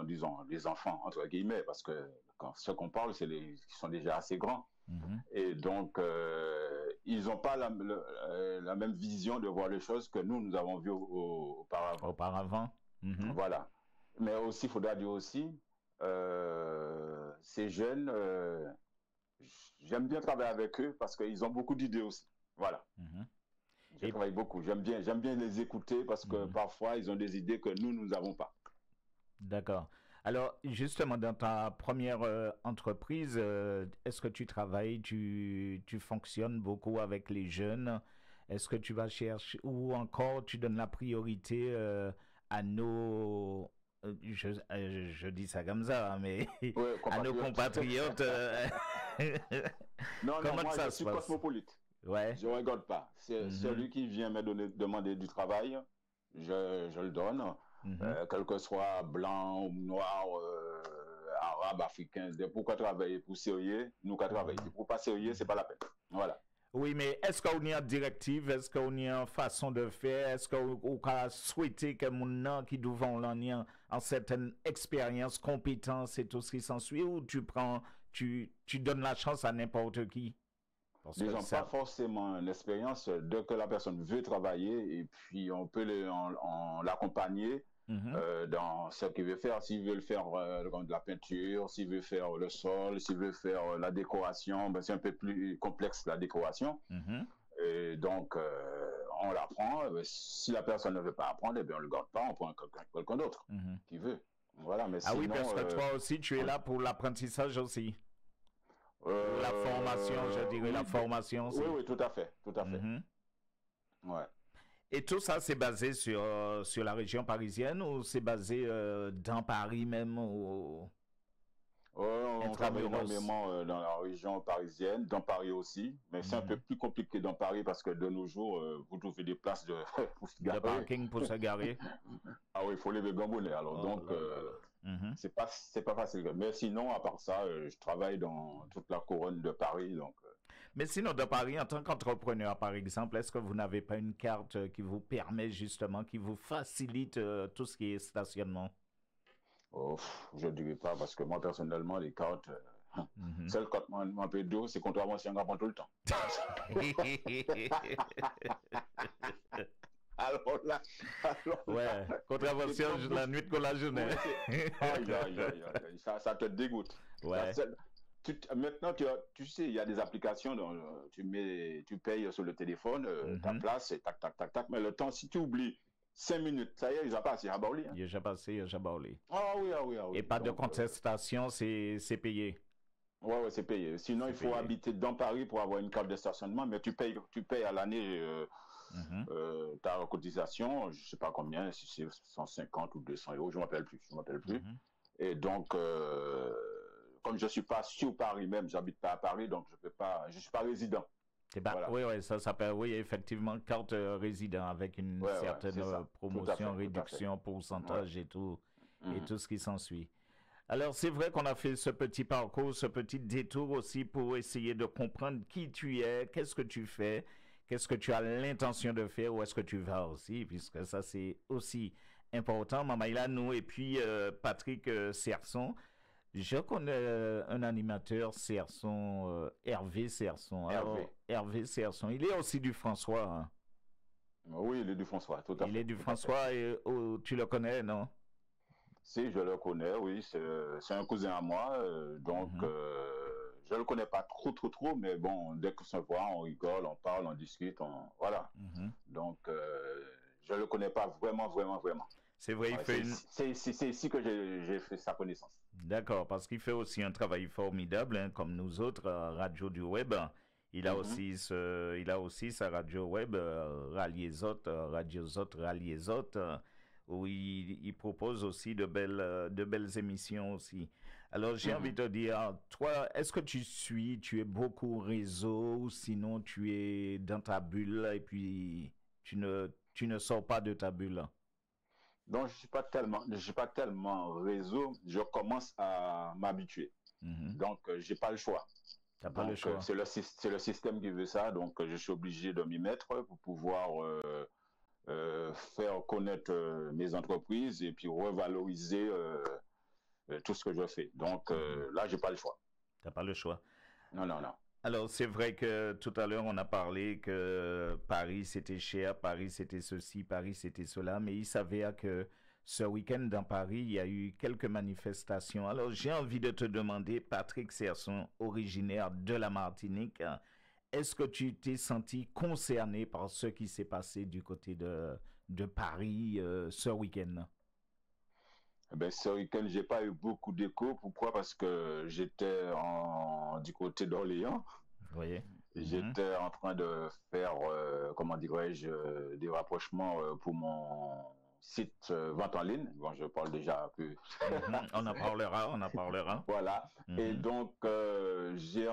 disons, les enfants, entre guillemets, parce que quand ceux qu'on parle, c'est les qui sont déjà assez grands. Mhm. Et donc, ils n'ont pas la même vision de voir les choses que nous avons vues auparavant. Auparavant. Mhm. Voilà. Mais aussi, il faudra dire aussi, ces jeunes, j'aime bien travailler avec eux parce qu'ils ont beaucoup d'idées aussi. Voilà. Mhm. Je Et travaille beaucoup. J'aime bien les écouter parce que mhm. parfois, ils ont des idées que nous n'avons pas. D'accord. Alors, justement, dans ta première entreprise, est-ce que tu travailles, tu fonctionnes beaucoup avec les jeunes? Est-ce que tu vas chercher, ou encore tu donnes la priorité à nos, je dis ça comme ça, hein, mais Oui, à nos compatriotes. compatriotes, Non, non, comment que moi, je ça se suis passe? cosmopolite. Ouais. Je ne regarde pas. C'est Mhm. celui qui vient demander du travail, je le donne, Mhm. quel que soit blanc ou noir, arabe, africain. Pourquoi travailler pour sérieux? Nous qu'à travailler. Mhm. Pour pas sérieux, c'est pas la peine. Voilà. Oui, mais est-ce qu'on y a une directive? Est-ce qu'on y a une façon de faire? Est-ce qu'on a souhaité que mon qui devant l'en en certaines expériences, compétences et tout ce qui s'ensuit, ou tu donnes la chance à n'importe qui? Parce que Disons pas ça. forcément l'expérience dès que la personne veut travailler et puis on peut l'accompagner Mhm. dans ce qu'il veut faire. S'il veut le faire de la peinture, s'il veut faire le sol, s'il veut faire la décoration, ben c'est un peu plus complexe la décoration. Mhm. Et donc on l'apprend. Si la personne ne veut pas apprendre, eh bien on le garde pas, on prend quelqu'un d'autre Mhm. qui veut. Voilà, mais Ah oui, sinon, parce que toi aussi, tu es oui. là pour l'apprentissage aussi. Ou la formation, je dirais la Oui, formation oui, aussi. oui, tout à fait, tout à fait. Mhm. Ouais. Et tout ça, c'est basé sur la région parisienne ou c'est basé dans Paris même ou On travaille intramuros? énormément dans la région parisienne, dans Paris aussi, mais c'est un peu Mhm. plus compliqué dans Paris parce que de nos jours, vous trouvez des places pour se De garer. parking pour se garer? Ah oui, il faut lever gambonnet. Alors Oh donc, là là là. Mhm. c'est pas facile. Mais sinon, à part ça, je travaille dans toute la couronne de Paris. Donc, Mais sinon, de Paris, en tant qu'entrepreneur, par exemple, est-ce que vous n'avez pas une carte qui vous permet justement, qui vous facilite tout ce qui est stationnement? je ne dirais pas parce que moi, personnellement, les cartes, Mhm. celle quand moi, peu d'eau, c'est contravention à tout le temps. Alors là, alors là, Ouais, c'est contravention pas la bouche. nuit que la journée. Ouais, c'est. Aïe, aïe, aïe, aïe, aïe, ça te dégoûte. Ça, Ouais. maintenant, tu sais, il y a des applications dont tu payes sur le téléphone, ta Mhm. place, et tac, tac, tac, tac. Mais le temps, si tu oublies 5 minutes, ça y est, ils ont passé à Baoli. Hein. Il a déjà passé, il a déjà parlé. Ah oui, ah oui, ah Et oui. pas de Donc, contestation, c'est payé. ouais, ouais, c'est payé. Sinon, C'est il faut payé. habiter dans Paris pour avoir une carte de stationnement, mais tu payes à l'année Mhm. ta cotisation, je sais pas combien, si c'est 150 ou 200 euros, je ne m'appelle plus, je m'appelle plus. Mhm. Et donc, comme je suis pas sur Paris même, j'habite pas à Paris, donc je peux pas, je suis pas résident. C'est pas, Voilà. oui, oui, ça s'appelle, oui, effectivement, carte résident avec une Ouais, ouais, certaine c'est ça. Tout à promotion, fait, tout à fait. réduction, Ouais. pourcentage et Mhm. tout ce qui s'ensuit. Alors, c'est vrai qu'on a fait ce petit parcours, ce petit détour aussi pour essayer de comprendre qui tu es, qu'est-ce que tu fais, qu'est-ce que tu as l'intention de faire, où est-ce que tu vas aussi, puisque ça, c'est aussi important. Mamaïla, nous, et puis Patrick Serson. Je connais un animateur Serson, Hervé Serson. Alors, Hervé. Hervé Serson, il est aussi du François. Hein. Oui, il est du François, tout à Il est fait, du tout à fait. François et oh, tu le connais, non? Si, je le connais, oui, c'est un cousin à moi, donc Mhm. je le connais pas trop, trop, trop, mais bon, dès qu'on se voit, on rigole, on parle, on discute, voilà. Mhm. Donc, je le connais pas vraiment, vraiment, vraiment. C'est vrai, il Ouais, fait une. c'est ici que j'ai fait sa connaissance. D'accord, parce qu'il fait aussi un travail formidable, hein, comme nous autres, Radio du Web. Mhm, Il a aussi sa radio web, Radio Zot, Ralier Zot, où il propose aussi de belles émissions aussi. Alors, j'ai envie mhm. de te dire, toi, est-ce que tu suis, tu es beaucoup réseau, ou sinon tu es dans ta bulle et puis tu ne sors pas de ta bulle? Donc, je suis pas tellement réseau, je commence à m'habituer. Mhm. Donc, j'ai pas le choix. T'as pas le Donc, choix. c'est le système qui veut ça, donc je suis obligé de m'y mettre pour pouvoir faire connaître mes entreprises et puis revaloriser tout ce que je fais. Donc là, j'ai pas le choix. T'as pas le choix. Non, non, non. Alors, c'est vrai que tout à l'heure, on a parlé que Paris, c'était cher, Paris, c'était ceci, Paris, c'était cela, mais il s'avère que ce week-end dans Paris, il y a eu quelques manifestations. Alors, j'ai envie de te demander, Patrick Serson, originaire de la Martinique, est-ce que tu t'es senti concerné par ce qui s'est passé du côté de Paris ce week-end? Ben, ce week-end, j'ai pas eu beaucoup d'écho. Pourquoi? Parce que j'étais du côté d'Orléans. Vous voyez? J'étais en train de faire, comment dirais-je, des rapprochements pour mon site vente en ligne. Bon, je parle déjà un peu. On en parlera, on en parlera. Voilà. Et donc, j'ai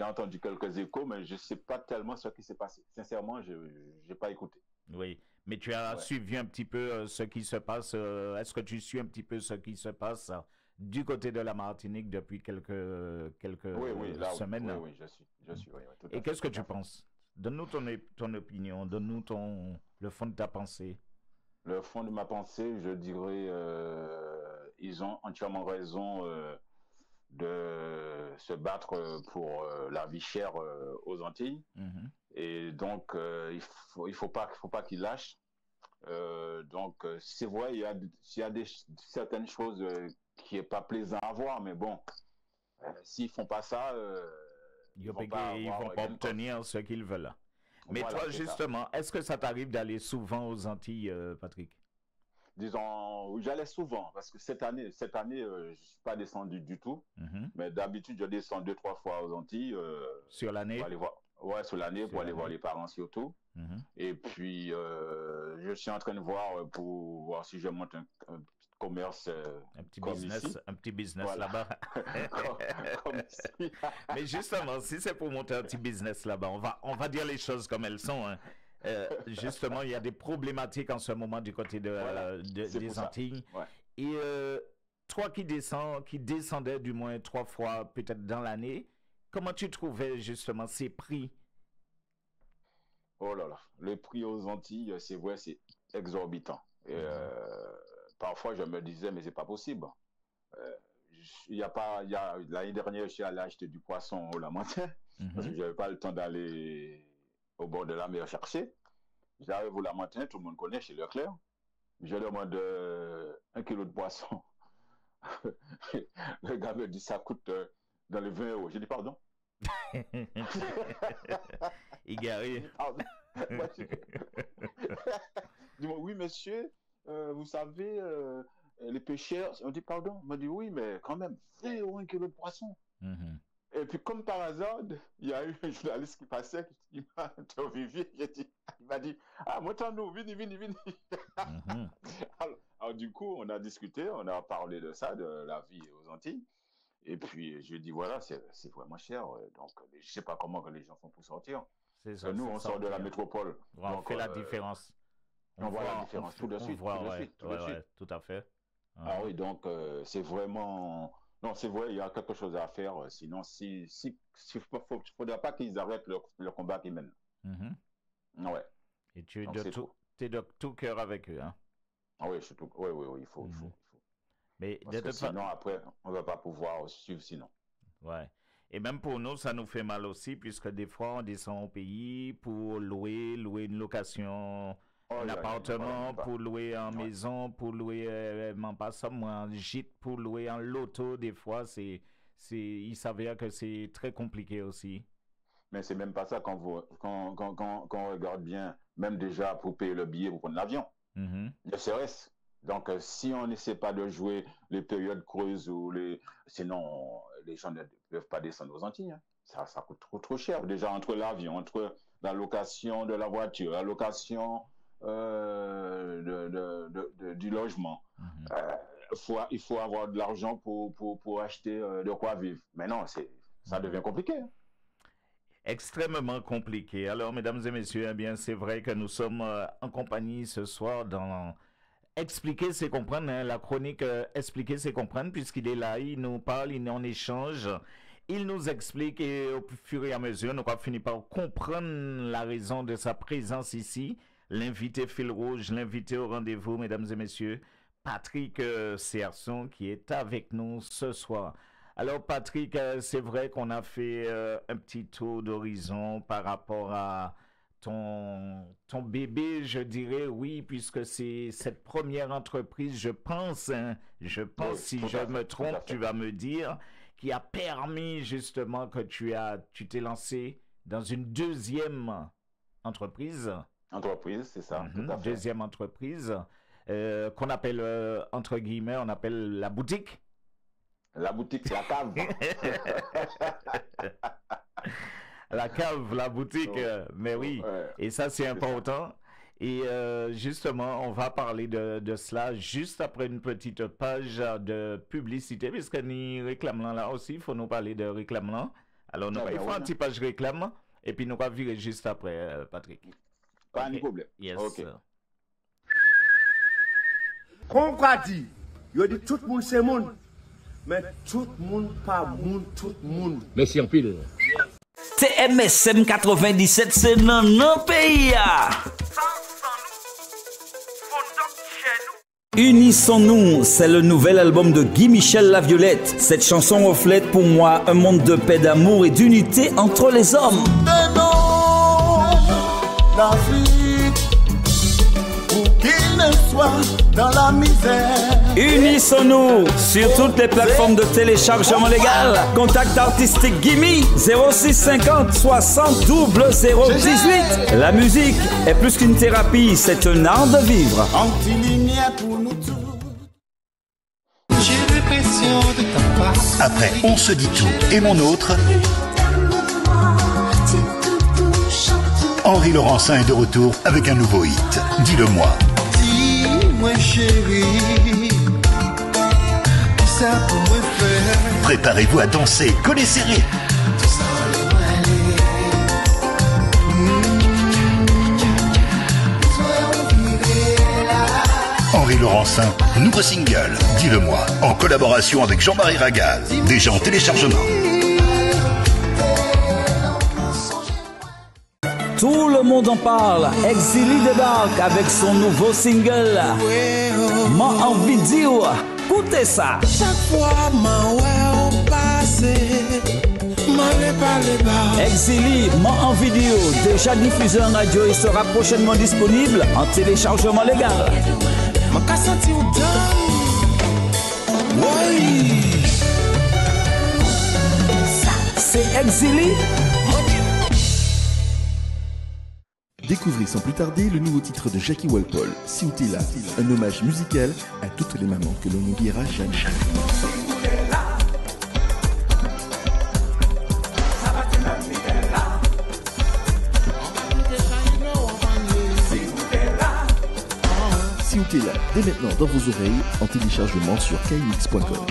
entendu quelques échos, mais je ne sais pas tellement ce qui s'est passé. Sincèrement, je n'ai pas écouté. Oui, mais tu as suivi un petit peu ce qui se passe. Est-ce que tu suis un petit peu ce qui se passe du côté de la Martinique depuis quelques semaines? Oui, je suis, oui, tout à Et fait, qu'est-ce que tout tu à fait. penses? Donne-nous ton opinion, donne-nous le fond de ta pensée. Le fond de ma pensée, je dirais, ils ont entièrement raison de se battre pour la vie chère aux Antilles. Et donc, il faut pas qu'ils lâchent. Donc, c'est vrai, il y a certaines choses qui est pas plaisant à voir, mais bon, s'ils font pas ça, ils vont pas obtenir ce qu'ils veulent. Mais voilà, toi, justement, est-ce que ça t'arrive d'aller souvent aux Antilles, Patrick? Disons, j'allais souvent, parce que cette année, je ne suis pas descendu du tout. Mais d'habitude, je descends 2-3 fois aux Antilles. Sur l'année? Pour aller voir, ouais, sur l'année, pour aller voir les parents surtout. Et puis, je suis en train de voir pour voir si je monte un petit commerce. Un petit comme business, ici. un petit business Voilà. là-bas. comme ici. Mais justement, si c'est pour monter un petit business là-bas, on va dire les choses comme elles sont. Hein. Justement, il y a des problématiques en ce moment du côté des Antilles. Ouais. Et toi qui descendais du moins 3 fois peut-être dans l'année, comment tu trouvais justement ces prix? Oh là là, le prix aux Antilles, c'est vrai, c'est exorbitant. Et, parfois, je me disais, mais c'est pas possible. L'année dernière, je suis allé acheter du poisson au Lamentin, parce que j'avais pas le temps d'aller au bord de la mer chercher. J'arrive au Lamentin, tout le monde connaît, chez Leclerc. Je demande 1 kilo de poisson. Le gars me dit, ça coûte dans les 20 euros. J'ai dit, pardon. Égaré. Dis-moi, oui, monsieur, vous savez, les pêcheurs, on dit pardon. On m'a dit, oui, mais quand même, 20 euros 1 kilo de poisson. Et puis, comme par hasard, il y a eu un journaliste qui passait, qui m'a interviewé, il m'a dit, ah, montre-nous, vini. Alors, du coup, on a discuté, on a parlé de ça, de la vie aux Antilles. Et puis, je lui ai dit, voilà, c'est vraiment cher. Donc, je ne sais pas comment que les gens font pour sortir. C'est ça, nous, on sort de la métropole. On fait la différence. On voit la différence tout de suite. Tout à fait. Ah oui, donc, c'est vraiment... Non, c'est vrai, il y a quelque chose à faire. Sinon, il ne faudra pas qu'ils arrêtent le combat qu'ils mènent. Ouais. Et tu es de tout cœur avec eux, hein? Ah oui, oui, il faut. Mais parce que sinon, après, on ne va pas pouvoir suivre sinon. Ouais. Et même pour nous, ça nous fait mal aussi, puisque des fois, on descend au pays pour louer une location, un appartement, pour louer en maison, pour louer, un gîte, pour louer en loto. Des fois, il s'avère que c'est très compliqué aussi. Mais c'est même pas ça quand on regarde bien, même déjà pour payer le billet pour prendre l'avion. Le CRS. Donc, si on n'essaie pas de jouer les périodes creuses sinon, les gens ne peuvent pas descendre aux Antilles. Hein. Ça coûte trop cher. Déjà, entre l'avion, entre la location de la voiture, la location du logement. Il faut avoir de l'argent pour acheter de quoi vivre. Mais non, ça devient compliqué. Hein. Extrêmement compliqué. Alors, mesdames et messieurs, eh bien, c'est vrai que nous sommes en compagnie ce soir dans Expliquer, c'est comprendre, hein, la chronique Expliquer, c'est comprendre, puisqu'il est là, il nous parle, il en échange, il nous explique et au fur et à mesure, nous avons fini par comprendre la raison de sa présence ici, l'invité fil rouge, l'invité au rendez-vous, mesdames et messieurs, Patrick Serson, qui est avec nous ce soir. Alors Patrick, c'est vrai qu'on a fait un petit tour d'horizon par rapport à ton bébé, je dirais, oui, puisque c'est cette première entreprise, je pense, oui, si je me trompe, tu vas me dire, qui a permis justement que tu t'es lancé dans une deuxième entreprise. Entreprise, c'est ça, tout à fait. Deuxième entreprise, qu'on appelle, entre guillemets, on appelle la boutique. La boutique, la cave. La cave, la boutique, mais oui, ouais, et ça c'est important. Et justement, on va parler de cela juste après une petite page de publicité, puisque nous réclamons là aussi, il faut nous parler de réclamement. Alors, nous il faut un petit page réclame, et puis nous va virer juste après, Patrick. Pas de problème. Yes. Ok. On va dire, il dit tout le monde c'est monde, mais tout le monde pas monde, tout le monde. Merci en pile. TMSM 97, c'est dans nos pays. Unissons-nous, c'est le nouvel album de Guy Michel La Violette. Cette chanson reflète pour moi un monde de paix, d'amour et d'unité entre les hommes. Dans la misère. Unissons-nous sur toutes les plateformes de téléchargement légal. Contact artistique Gimme 0650 60 0018. La musique est plus qu'une thérapie, c'est un art de vivre. Après On se dit tout et mon autre, Henri Laurencin est de retour avec un nouveau hit. Dis-le-moi. Dis-moi chérie, ça pour me faire. Préparez-vous à danser, collez serré. Henri Laurencin, nouveau single, Dis-le-moi, en collaboration avec Jean-Marie Ragal, déjà en téléchargement. Tout le monde en parle. Exili débarque avec son nouveau single. M'a envie de dire, écoutez ça. Chaque fois, ma ouais passé, Exili, m'a envie de dire, déjà diffusé en radio et sera prochainement disponible en téléchargement légal. Ma casse senti ou oui. C'est Exili. Découvrez sans plus tarder le nouveau titre de Jackie Walpole, Si t'es là, un hommage musical à toutes les mamans que l'on n'oubliera jamais. Si t'es là, dès maintenant dans vos oreilles, en téléchargement sur kmx.com.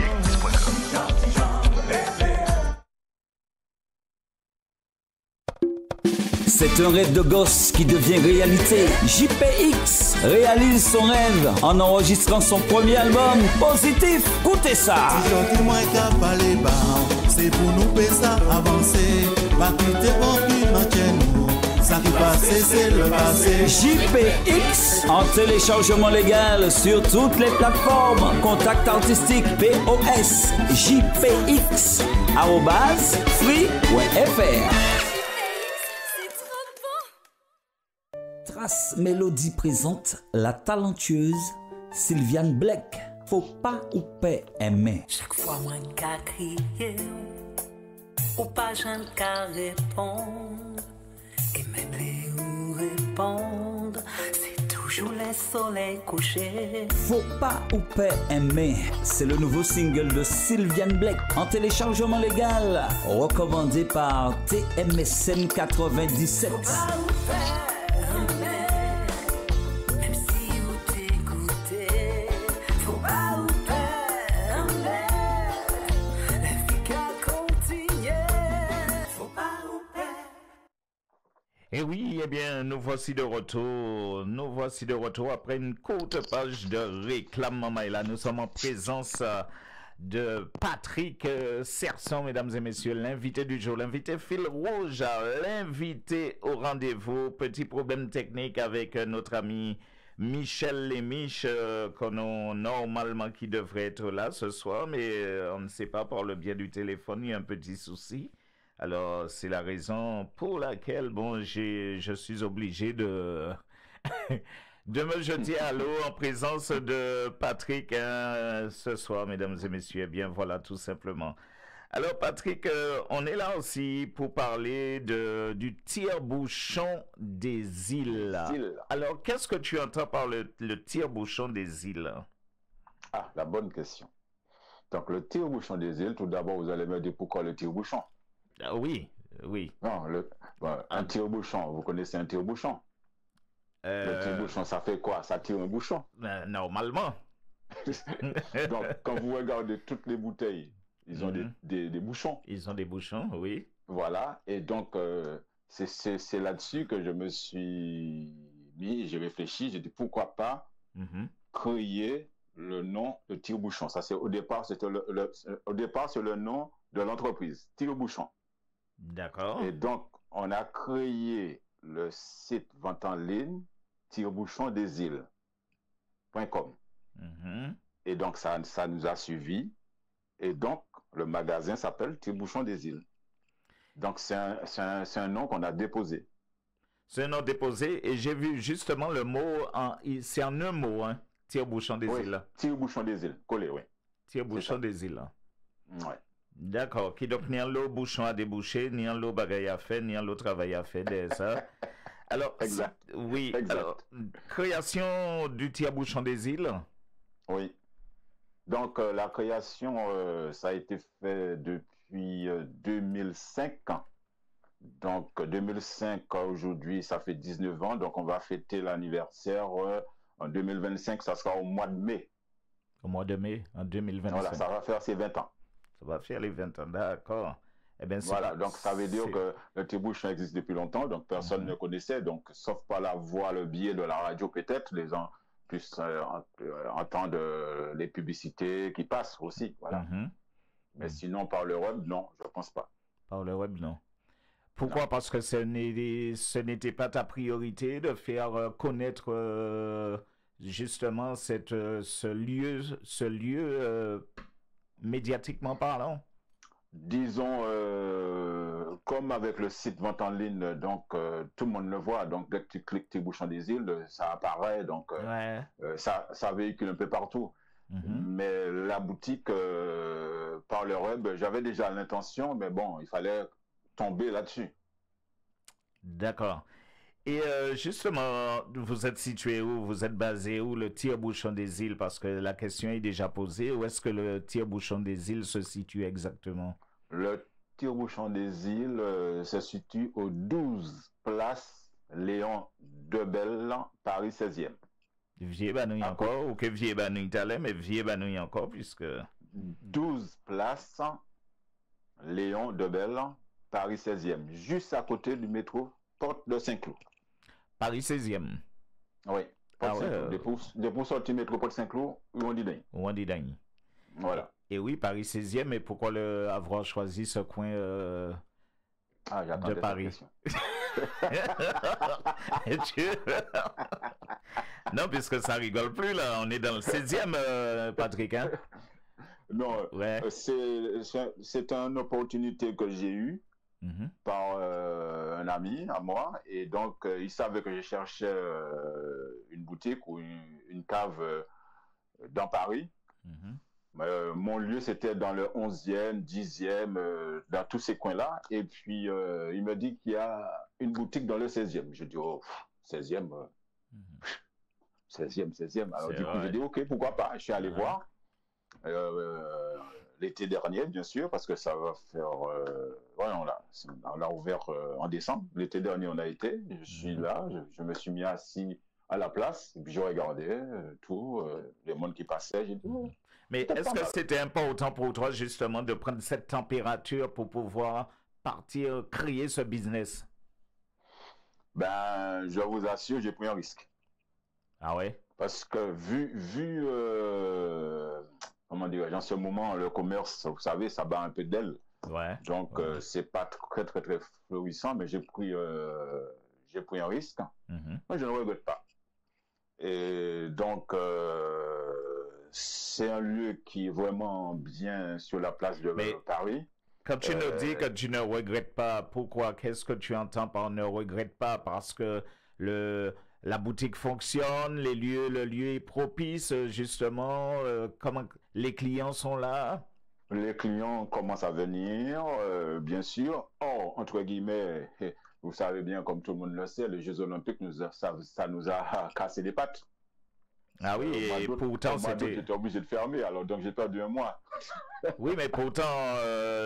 C'est un rêve de gosse qui devient réalité. JPX réalise son rêve en enregistrant son premier album Positif. Écoutez ça. C'est pour nous faire ça avancer. Pas quitter nous. Ça qui passe, c'est le passé. JPX en téléchargement légal sur toutes les plateformes. Contact artistique POS JPX @free.fr. Trace Mélodie présente la talentueuse Sylviane Blake. Faut pas ou pas aimer. Chaque fois moi qu'à crier ou pas j'en qu'à répondre et même les ou répondre c'est toujours les soleils couchés. Faut pas ou pas aimer. C'est le nouveau single de Sylviane Blake en téléchargement légal recommandé par TMSM 97. Et oui, eh bien, nous voici de retour. Nous voici de retour après une courte page de réclame, Maïla. Nous sommes en présence de Patrick Serson, mesdames et messieurs, l'invité du jour, l'invité fil rouge, l'invité au rendez-vous. Petit problème technique avec notre ami Michel Lémiche, qu'on a normalement qui devrait être là ce soir, mais on ne sait pas, par le biais du téléphone, il y a un petit souci. Alors, c'est la raison pour laquelle, bon, je suis obligé de... de me jeter à l'eau en présence de Patrick ce soir, mesdames et messieurs. Eh bien, voilà, tout simplement. Alors, Patrick, on est là aussi pour parler du tire-bouchon des îles. Alors, qu'est-ce que tu entends par le tire-bouchon des îles? Ah, la bonne question. Donc, le tire-bouchon des îles, tout d'abord, vous allez me dire pourquoi le tire-bouchon? Ah, oui, oui. Non, un tire-bouchon, vous connaissez un tire-bouchon? Le tire-bouchon, ça fait quoi? Ça tire un bouchon. Normalement. Donc, quand vous regardez toutes les bouteilles, ils ont des bouchons. Ils ont des bouchons, oui. Voilà. Et donc, c'est là-dessus que je me suis mis, j'ai réfléchi, j'ai dit pourquoi pas créer le nom de tire-bouchon. Ça, c'est au départ, c'est le nom de l'entreprise, tire-bouchon. D'accord. Et donc, on a créé le site vente en ligne tirebouchondesîles.com. Et donc, ça nous a suivis. Et donc, le magasin s'appelle Tire-Bouchon des Îles. Donc, c'est un nom qu'on a déposé. C'est un nom déposé. Et j'ai vu justement le mot, c'est en un mot, hein, Tire-Bouchon des Îles. Tire-Bouchon des Îles, collé, oui. Tire-Bouchon des Îles. Ouais. D'accord. Qui donc, ni en l'eau bouchon à déboucher, ni en l'eau bagaille à faire, ni en l'eau travail à faire, ça. Alors, exact. Oui. Exact. Alors, création du tire-bouchon des îles. Oui. Donc, la création, ça a été fait depuis 2005. Donc, 2005, aujourd'hui, ça fait 19 ans. Donc, on va fêter l'anniversaire en 2025. Ça sera au mois de mai. Au mois de mai, en 2025. Voilà, ça va faire ses 20 ans. Ça va faire les 20 ans, d'accord. Eh bien, voilà, donc ça veut dire que le tire-bouchon existe depuis longtemps, donc personne ne connaissait, donc sauf par la voix, le biais de la radio peut-être, les gens puissent entendre les publicités qui passent aussi, voilà. Mais sinon, par le web, non, je ne pense pas. Par le web, non. Pourquoi? Non. Parce que ce n'était pas ta priorité de faire connaître justement ce lieu médiatiquement parlant? Disons, comme avec le site vente en ligne, donc tout le monde le voit, donc dès que tu cliques Tire-Bouchon des Îles, ça apparaît, donc ça véhicule un peu partout. Mais la boutique, par le web, j'avais déjà l'intention, mais bon, il fallait tomber là-dessus. D'accord. Et justement, vous êtes situé où? Vous êtes basé où, le Tire-Bouchon des Îles? Parce que la question est déjà posée. Où est-ce que le Tire-Bouchon des Îles se situe exactement? Le Tire-Bouchon des Îles se situe au 12 place Léon Debelle, Paris 16e. Vieux Banouille encore, ou que Vieux Banouille t'allais, mais Vieux Banouille encore, puisque... 12 place Léon Debelle, Paris 16e, juste à côté du métro Porte de Saint-Cloud. Paris 16e. Oui. Depuis sortir métro Porte Saint-Cloud, on dit d'ailleurs. On dit d'ailleurs. Voilà. Et oui, Paris 16e, mais pourquoi avoir choisi ce coin de Paris? Non, puisque ça rigole plus, là. On est dans le 16e, Patrick, hein? Non, ouais. C'est une opportunité que j'ai eue par un ami à moi. Et donc, il savait que je cherchais une boutique ou une cave dans Paris. Mon lieu, c'était dans le 11e, 10e, dans tous ces coins-là. Et puis, il me dit qu'il y a une boutique dans le 16e. Je dis, oh, 16e, 16e. Alors, du coup, j'ai dit, OK, pourquoi pas? Je suis allé voir l'été dernier, bien sûr, parce que ça va faire... on l'a ouvert en décembre. L'été dernier, on a été. Je suis là, je me suis mis assis à la place, et puis je regardais tout, les mondes qui passaient. J'ai dit, oh, mais est-ce que c'était important pour toi, justement, de prendre cette température pour pouvoir partir, créer ce business? Ben, je vous assure, j'ai pris un risque. Ah ouais? Parce que vu comment dire, en ce moment, le commerce, vous savez, ça bat un peu d'aile. Ouais. Donc, c'est pas très, très, très florissant, mais j'ai pris un risque. Moi, je ne regrette pas. Et donc, c'est un lieu qui est vraiment bien sur la place de Paris. Quand tu nous dis que tu ne regrettes pas, pourquoi? Qu'est-ce que tu entends par ne regrette pas? Parce que la boutique fonctionne, le lieu est propice, justement, comment les clients sont là? Les clients commencent à venir, bien sûr. Or, entre guillemets, vous savez bien, comme tout le monde le sait, les Jeux Olympiques, ça nous a cassé les pattes. Ah oui, et pourtant c'était... J'étais obligé de fermer, alors donc j'ai perdu un mois. Oui, mais pourtant,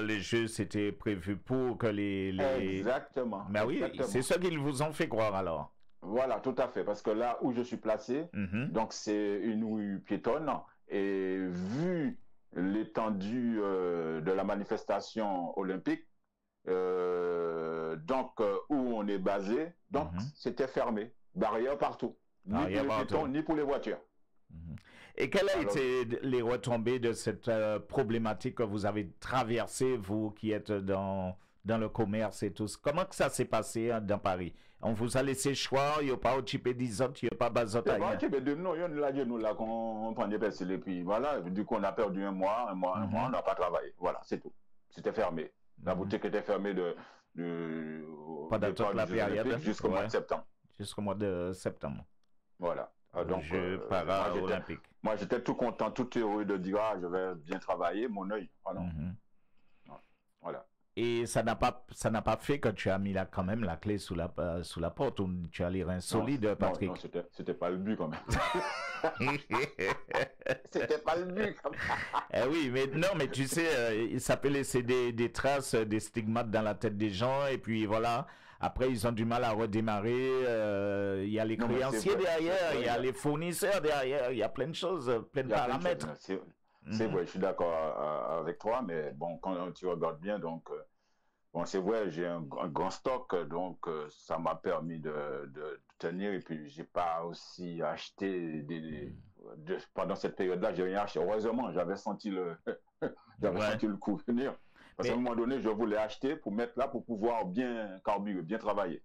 les Jeux, c'était prévu pour que les... Exactement. Mais oui, c'est ça qu'ils vous ont fait croire alors. Voilà, tout à fait, parce que là où je suis placé, donc c'est une rue piétonne, et vu l'étendue de la manifestation olympique, donc où on est basé, donc c'était fermé, barrière partout, ni pour les piétons ni pour les voitures. Et quelles ont été les retombées de cette problématique que vous avez traversée, vous qui êtes dans le commerce et tout? Comment que ça s'est passé dans Paris? On vous a laissé choix, il n'y a pas occupé des autres, il n'y a pas bazot. Il n'y a pas occupé de nous, il y a nous là qu'on prend des personnes et puis voilà, du coup on a perdu un mois, on n'a pas travaillé. Voilà, c'est tout. C'était fermé. La boutique était fermée pendant toute la période jusqu'au mois de septembre. Jusqu'au mois de septembre. Voilà. Donc, Jeux para-olympiques. Moi, j'étais tout content, tout heureux de dire je vais bien travailler, mon œil. Voilà. Et ça n'a pas fait que tu as mis quand même la clé sous la porte, ou tu as les reins solides, Patrick? Non, c'était pas le but quand même. C'était pas le but quand même. Oui, mais tu sais, ça peut laisser des traces, des stigmates dans la tête des gens, et puis voilà. Après, ils ont du mal à redémarrer. Il y a les créanciers derrière, il y a les fournisseurs derrière, il y a plein de choses, plein de paramètres. C'est vrai, je suis d'accord avec toi, mais bon, quand tu regardes bien, donc, bon, c'est vrai, j'ai un grand stock, donc ça m'a permis de tenir, et puis j'ai pas aussi acheté pendant cette période-là, j'ai rien acheté. Heureusement, j'avais senti le coup venir. Parce qu'à un moment donné, je voulais acheter pour mettre là, pour pouvoir bien carburer, bien travailler.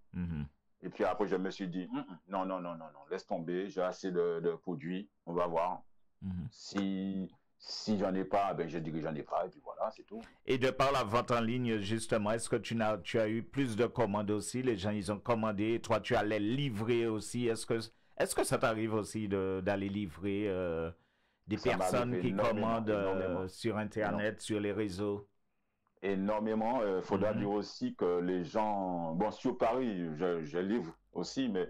Et puis après, je me suis dit, non, laisse tomber, j'ai assez de produits, on va voir. Si j'en ai pas, ben je dirais que j'en ai pas, et puis voilà, c'est tout. Et de par la vente en ligne, justement, est-ce que tu as eu plus de commandes aussi? Les gens, ils ont commandé, toi, tu allais livrer aussi. Est-ce que ça t'arrive aussi d'aller livrer des personnes qui commandent sur Internet, sur les réseaux? Énormément. Il faudra dire aussi que les gens... Bon, sur Paris, je livre aussi, mais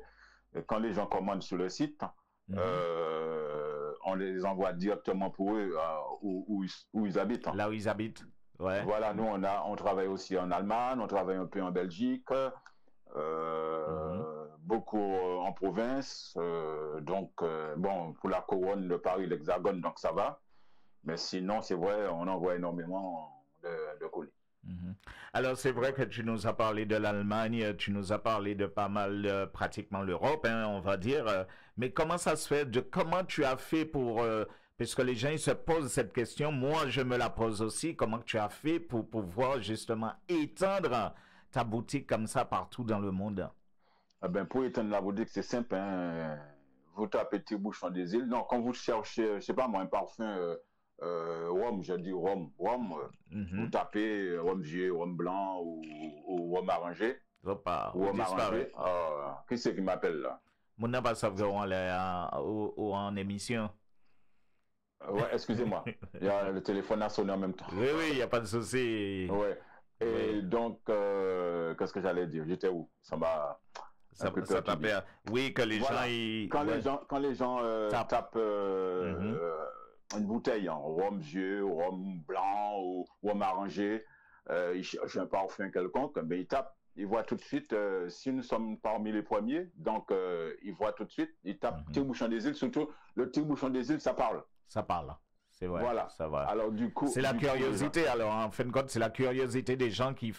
quand les gens commandent sur le site, on les envoie directement pour eux où ils habitent. Là où ils habitent, ouais. Voilà, nous, on travaille aussi en Allemagne, on travaille un peu en Belgique, beaucoup en province. Donc, bon, pour la couronne de Paris, l'Hexagone, donc ça va. Mais sinon, c'est vrai, on envoie énormément de colis. Alors, c'est vrai que tu nous as parlé de l'Allemagne, tu nous as parlé de pas mal, pratiquement l'Europe, hein, on va dire. Mais comment ça se fait? Comment tu as fait pour... parce que les gens, ils se posent cette question. Moi, je me la pose aussi. Comment tu as fait pour pouvoir justement étendre ta boutique comme ça partout dans le monde? Pour étendre la boutique, c'est simple. Hein. Vous tapez Tire-Bouchon des Îles. Non, quand vous cherchez, je sais pas moi, un parfum... rhum, je dis rhum, vous tapez rhum vieux, rhum blanc ou rhum arrangé. Qui c'est qui m'appelle là? Mon nom va savoir en émission. Ouais, excusez-moi. Le téléphone a sonné en même temps. Oui, il n'y a pas de souci. Ouais. Et donc, qu'est-ce que j'allais dire? J'étais où? Ça m'a... Ça t'a... Oui, que les gens... Quand les gens tapent... une bouteille en rhum vieux, rhum blanc ou rhum arrangé, ils cherchent un parfum quelconque, mais ils tapent, ils voient tout de suite, si nous sommes parmi les premiers, donc ils voient tout de suite, ils tapent Tire-Bouchon des Îles, surtout le Tire-Bouchon des Îles, ça parle. Ça parle, c'est vrai. Voilà. Ça va. Alors du coup... C'est la curiosité, alors en fin de compte, c'est la curiosité des gens qu'ils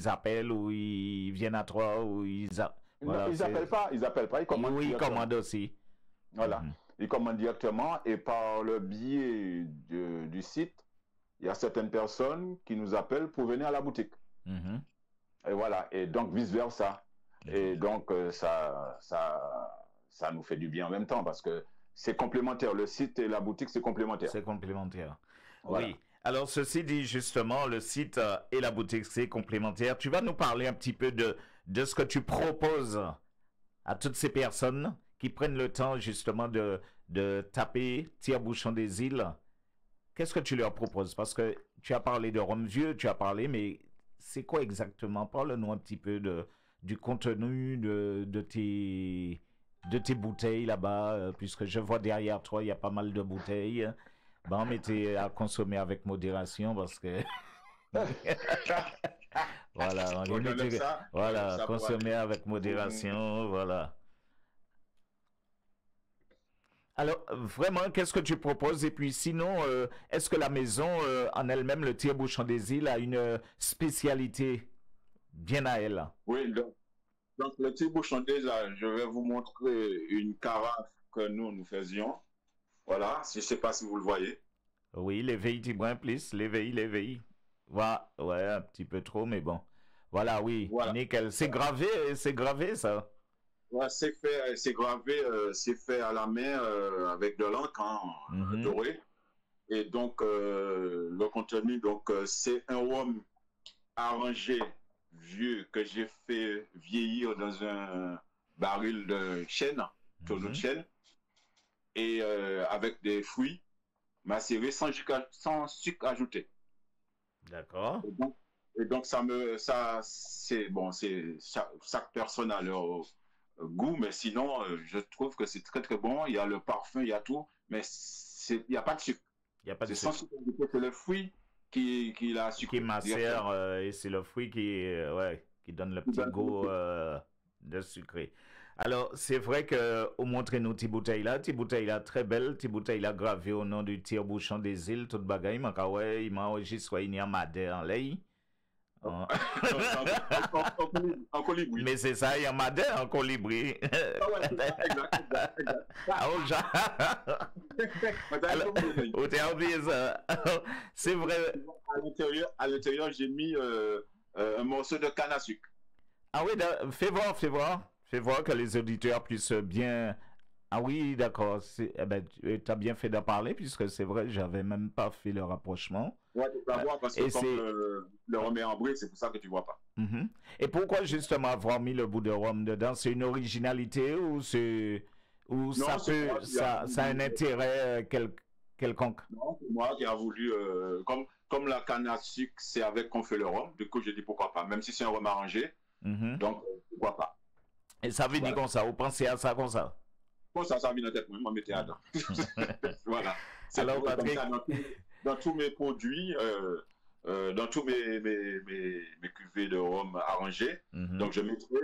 appellent ou ils viennent à toi ou ils... Voilà, ils appellent pas, ils commandent. Oui, ils commandent aussi. Voilà. ils commandent directement et par le biais du site, il y a certaines personnes qui nous appellent pour venir à la boutique. Et voilà, et donc vice-versa. Et donc ça nous fait du bien en même temps parce que c'est complémentaire. Le site et la boutique, c'est complémentaire. C'est complémentaire. Voilà. Oui. Alors, ceci dit, justement, le site et la boutique, c'est complémentaire. Tu vas nous parler un petit peu de ce que tu proposes à toutes ces personnes qui prennent le temps, justement, de taper Tire-Bouchon des Îles. Qu'est-ce que tu leur proposes? Parce que tu as parlé de rhum vieux, tu as parlé, mais c'est quoi exactement? Parle-nous un petit peu du contenu de tes bouteilles là-bas, puisque je vois derrière toi, il y a pas mal de bouteilles. Bon, mettez à consommer avec modération parce que... voilà, voilà, consommer avec modération, voilà. Alors, vraiment, qu'est-ce que tu proposes? Et puis sinon, est-ce que la maison en elle-même, le Tire-Bouchon des Îles, a une spécialité bien à elle? Oui, donc le Tire-Bouchon des Îles, je vais vous montrer une carafe que nous faisions. Voilà, je ne sais pas si vous le voyez. Oui, l'éveil, Tibouin, please. L'éveil. Voilà, ouais, un petit peu trop, mais bon. Voilà, oui, voilà. Nickel. C'est gravé, ça. Ouais, c'est gravé, c'est fait à la main avec de l'encre dorée. Et donc, le contenu, donc, c'est un rhum arrangé vieux que j'ai fait vieillir dans un baril de chêne, tonneau de chêne. Et avec des fruits macérés sans sucre ajouté. D'accord. Et donc c'est bon, chaque personne a leur goût, mais sinon je trouve que c'est très très bon. Il y a le parfum, il y a tout, mais il n'y a pas de sucre. Il n'y a pas de sucre. Sans sucre, c'est le fruit qui la sucre. Qui macère et c'est le fruit qui donne le petit goût de sucré. Alors, c'est vrai qu'on montre nos petites bouteilles là très belles, petites bouteilles là gravées au nom du Tire-Bouchon des Îles, toute bagaille, il m'a enregistré il y a madère en lait. En colibri. Mais c'est ça, il y a madère en colibri. Exact. oublié ça. C'est vrai. À l'intérieur, j'ai mis un morceau de canne à sucre. Ah oui, fais voir. Fais voir que les auditeurs puissent bien... Ah oui, d'accord. Tu as bien fait d'en parler, puisque c'est vrai, j'avais même pas fait le rapprochement. Ouais, tu vas voir, parce que comme le rhum est en bruit, c'est pour ça que tu vois pas. Et pourquoi justement avoir mis le bout de rhum dedans? C'est une originalité ou ça a un intérêt quelconque? Non, c'est moi qui a voulu... Comme la canne à sucre, c'est avec qu'on fait le rhum. Du coup, j'ai dit pourquoi pas, même si c'est un rhum arrangé. Donc, pourquoi pas. Et ça veut dire comme ça, vous pensez à ça comme ça? Comme ça vient dans la tête, moi, je m'étais dedans. Voilà. Alors, Patrick... Dans tous mes produits, dans tous mes cuvées de rhum arrangés, donc je mettrai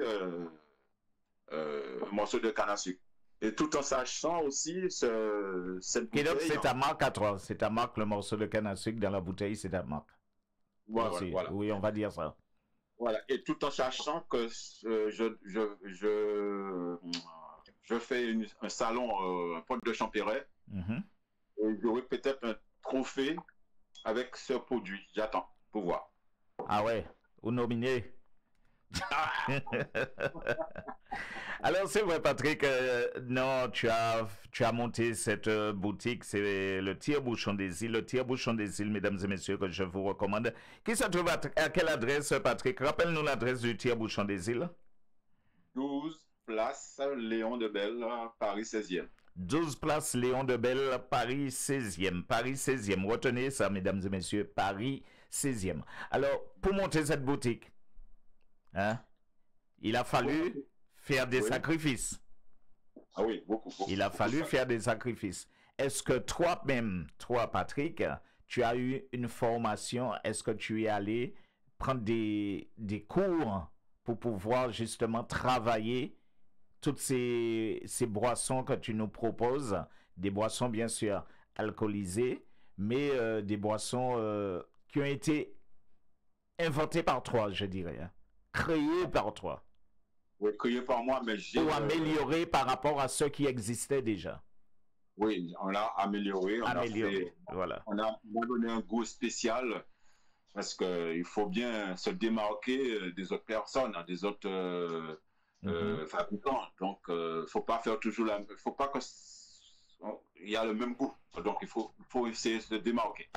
un morceau de canne à sucre. Et tout en sachant aussi cette bouteille... Et donc, c'est ta marque à toi. C'est ta marque, le morceau de canne à sucre dans la bouteille, c'est ta marque. Voilà. Oui, on va dire ça. Voilà, et tout en sachant que je fais un salon, un pot de Champéret, et j'aurai peut-être un trophée avec ce produit. J'attends pour voir. Ah ouais, ou nominé. Alors c'est vrai, Patrick, non, tu as monté cette boutique, c'est le Tire-Bouchon des Îles, mesdames et messieurs, que je vous recommande. Qui se trouve à quelle adresse, Patrick? Rappelle-nous l'adresse du Tire-Bouchon des Îles. 12 place Léon de Belle, Paris 16e. 12 place Léon de Belle, Paris 16e. Paris 16e. Retenez ça, mesdames et messieurs, Paris 16e. Alors, pour monter cette boutique, il a fallu faire des sacrifices. Ah oui, beaucoup. Il a fallu faire des sacrifices. Est-ce que toi-même, Patrick, tu as eu une formation? Est-ce que tu es allé prendre des cours pour pouvoir justement travailler toutes ces boissons que tu nous proposes? Des boissons, bien sûr, alcoolisées, mais des boissons qui ont été inventées par toi, je dirais. Créées par toi. Oui, créées par moi, mais j'ai... Ou améliorées par rapport à ceux qui existaient déjà. Oui, on l'a amélioré. Voilà. On a donné un goût spécial parce qu'il faut bien se démarquer des autres personnes, des autres fabricants. Donc, faut pas faire toujours faut pas qu'il y a le même goût. Donc, il faut essayer de se démarquer.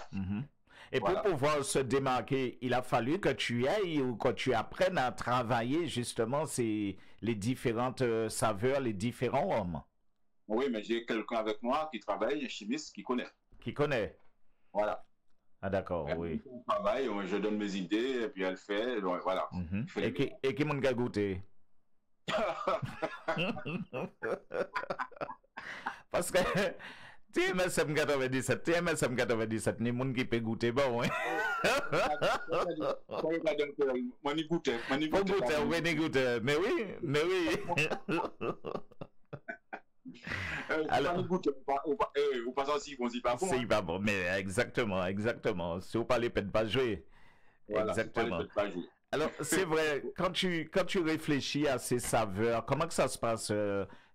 Et pour pouvoir se démarquer, il a fallu que tu ailles ou que tu apprennes à travailler justement les différentes saveurs, les différents rhums. Oui, mais j'ai quelqu'un avec moi qui travaille, un chimiste qui connaît. Qui connaît? Voilà. Ah d'accord, oui. On travaille, je donne mes idées, et puis elle fait, donc, voilà. Et qui m'a goûté? Parce que TMSM 97, ni moun qui peut goûter bon, hein. Moi, ni goûter. Mais oui. Alors, ou pas aussi, on dit pas bon. C'est pas bon, mais exactement. Si vous parlez peut-être pas jouer. Voilà, exactement. Alors, c'est vrai, quand tu réfléchis à ces saveurs, comment que ça se passe?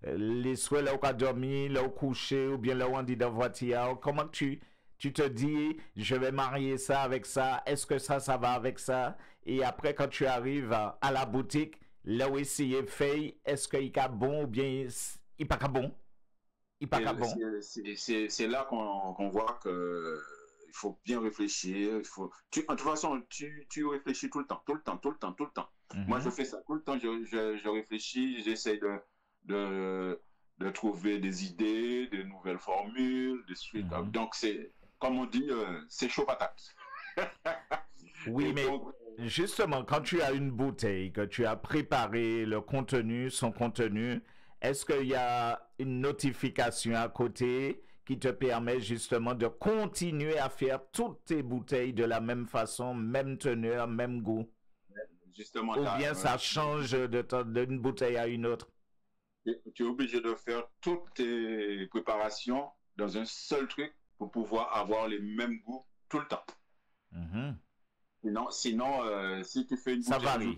Les soirs là où tu as dormi, là où couché, ou bien là où on dit dans la voiture, comment tu te dis, je vais marier ça avec ça, est-ce que ça va avec ça? Et après, quand tu arrives à la boutique, là où essayer fait, est-ce qu'il est bon ou bien il pas bon? C'est là qu'on voit que il faut bien réfléchir. En toute façon, tu réfléchis tout le temps. Moi, je fais ça tout le temps. Je réfléchis, j'essaie de trouver des idées, de nouvelles formules, des suites. Donc, c'est, comme on dit, c'est chaud patate. Oui, mais justement, quand tu as une bouteille, que tu as préparé le contenu, son contenu, est-ce qu'il y a une notification à côté qui te permet justement de continuer à faire toutes tes bouteilles de la même façon, même teneur, même goût? Justement, ou bien ça change d'une bouteille à une autre? Tu es obligé de faire toutes tes préparations dans un seul truc pour pouvoir avoir les mêmes goûts tout le temps. Sinon, si tu fais une bouteille... Ça varie.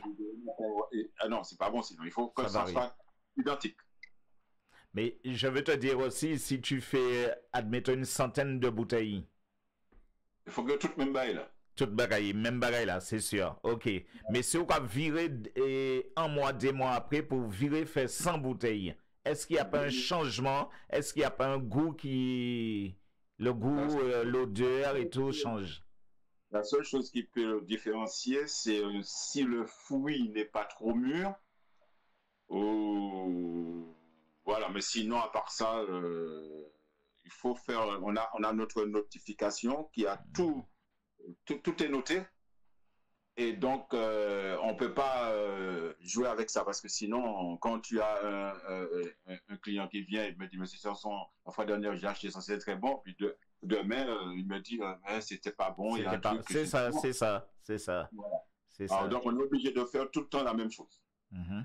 Ah non, c'est pas bon sinon. Il faut que ça soit identique. Mais je veux te dire aussi, si tu fais, admettons, une centaine de bouteilles. Il faut que tout même bail là. Tout bagaille, même bagaille là, c'est sûr. Ok. Mais si on va virer un mois, 2 mois après pour virer faire 100 bouteilles, est-ce qu'il n'y a pas un changement? Est-ce qu'il n'y a pas un goût qui... Le goût, l'odeur et tout change? La seule chose qui peut le différencier, c'est si le fruit n'est pas trop mûr. Voilà, mais sinon, à part ça, il faut faire... On a notre notification qui a tout est noté. Et donc, on ne peut pas jouer avec ça parce que sinon, quand tu as un client qui vient et me dit, mais c'est ça, la fois dernière, j'ai acheté ça, c'est très bon. Puis demain, il me dit, c'était pas bon. C'est ça. Voilà. C'est ça. Alors, donc, on est obligé de faire tout le temps la même chose.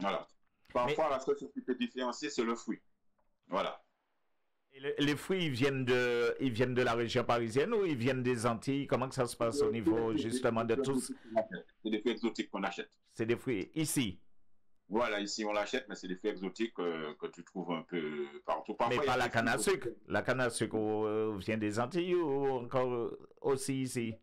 Voilà. Parfois, la seule chose qui peut différencier, c'est le fruit. Voilà. Et les fruits, ils viennent de la région parisienne ou ils viennent des Antilles? Comment que ça se passe au niveau justement de tous? C'est des fruits exotiques qu'on achète. C'est des fruits ici? Voilà, ici on l'achète, mais c'est des fruits exotiques que tu trouves un peu partout. Parfois, mais pas la canne à sucre. La canne à sucre vient des Antilles ou encore aussi ici?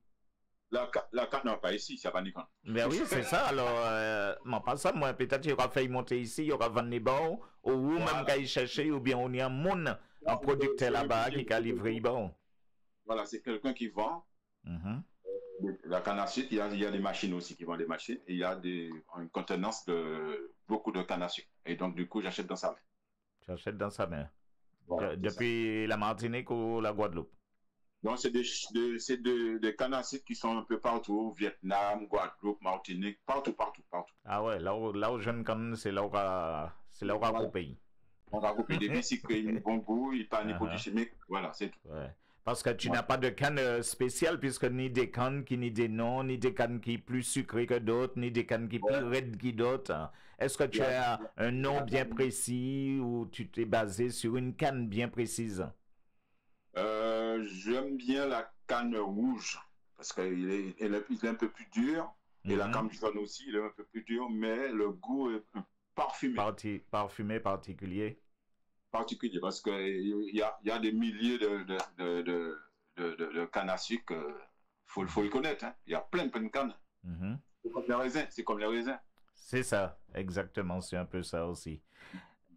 La canne, non, pas ici, ça va ni canne. Ben oui, c'est ça. Alors, pas ça, moi, peut-être il y aura fait monter ici, il y aura vendu les bons, ou même qu'il chercher, ou bien on y a un monde, un producteur là-bas qui a livré bon. Voilà, c'est quelqu'un qui vend. La canne à sucre, il y a des machines aussi qui vendent des machines, et il y a une contenance de beaucoup de canne à sucre. Et donc, du coup, j'achète dans sa main. Tu achètes dans sa main. Voilà, depuis la Martinique ou la Guadeloupe? Donc, c'est des cannes à sucre qui sont un peu partout, Vietnam, Guadeloupe, Martinique, partout. Ah ouais, là où jeune canne, c'est là où on va couper. On va couper des bicycles, bon goût, il n'y a pas ni produits chimiques, voilà, c'est tout. Ouais. Parce que tu n'as pas de canne spéciale, puisque ni des cannes qui ni des noms, ni des cannes qui sont plus sucrées que d'autres, ni des cannes qui sont plus raides que d'autres. Est-ce que tu as un nom bien précis ou tu t'es basé sur une canne bien précise? J'aime bien la canne rouge, parce qu'il est un peu plus dur, et la canne jaune aussi, il est un peu plus dur, mais le goût est parfumé. Parfumé particulier. particulier parce qu'il y a des milliers de cannes à sucre. Faut le connaître. Hein. Il y a plein de cannes. C'est comme les raisins. C'est comme les raisins. C'est ça, exactement. C'est un peu ça aussi.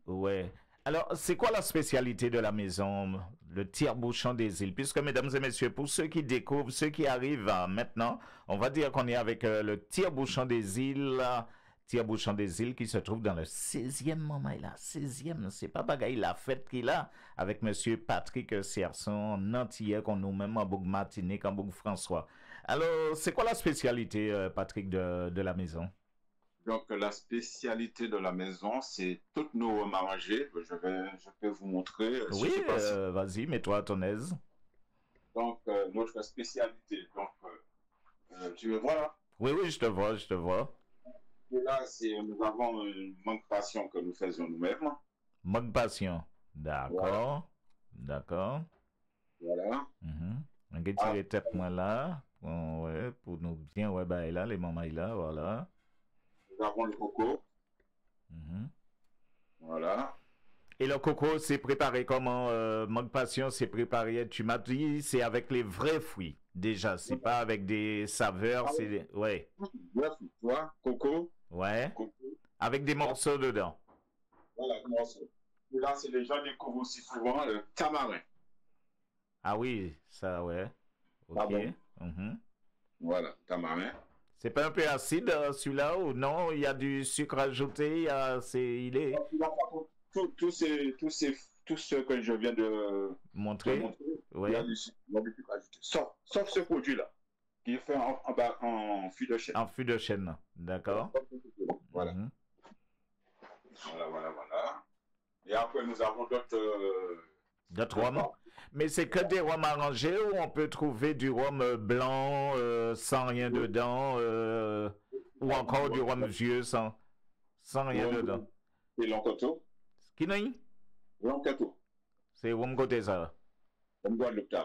Ouais. Alors, c'est quoi la spécialité de la maison, le tire-bouchon des îles? Puisque, mesdames et messieurs, pour ceux qui découvrent, ceux qui arrivent maintenant, on va dire qu'on est avec le tire-bouchon des îles. Tire-bouchon des îles qui se trouve dans le 16e moment. Il a 16e, c'est pas bagaille la fête qu'il a avec monsieur Patrick Serson, Nantillais, qu'on nous même en Bourg-Martinique, en Bourg-François. Alors, c'est quoi la spécialité, Patrick, de la maison? Donc, la spécialité de la maison, c'est toutes nos rhums arrangés. Je peux vous montrer. Oui, vas-y, mets-toi à ton aise. Donc, notre spécialité. Donc, tu me vois là? Oui, je te vois, je te vois. Et là, nous avons une manque passion que nous faisons nous-mêmes. Manque passion. D'accord. Voilà. D'accord. Voilà. On va tirer tête moi là. Ouais, pour nous bien, ouais, bah, là, les mamans là, voilà. Nous avons le coco. Voilà. Et le coco, c'est préparé comment? Manque passion, c'est préparé, tu m'as dit, c'est avec les vrais fruits. Déjà, c'est pas avec des saveurs, c'est... Ouais. Vrais fruits, tu vois, coco. Ouais. Coco. Avec des morceaux dedans. Voilà, des morceaux. Et là, c'est les gens découvrent aussi souvent le tamarin. Ah oui, ça, ouais. Ok. Ah bon? Voilà, tamarin. C'est pas un peu acide, celui-là, ou non? Il y a du sucre ajouté, il est... Tout ce que je viens de montrer, il y a du sucre ajouté. Sauf ce produit-là, qui est fait en fût de chêne. En fût de chêne, d'accord. Voilà. Voilà. Et après, nous avons d'autres rhums. Mais c'est que des rhums arrangés ou on peut trouver du rhum blanc sans rien dedans ou encore du rhum vieux sans rien dedans? Et l'encoto. Qui n'a? L'encoto. C'est rhum côté ça. Rhum Guadeloupe.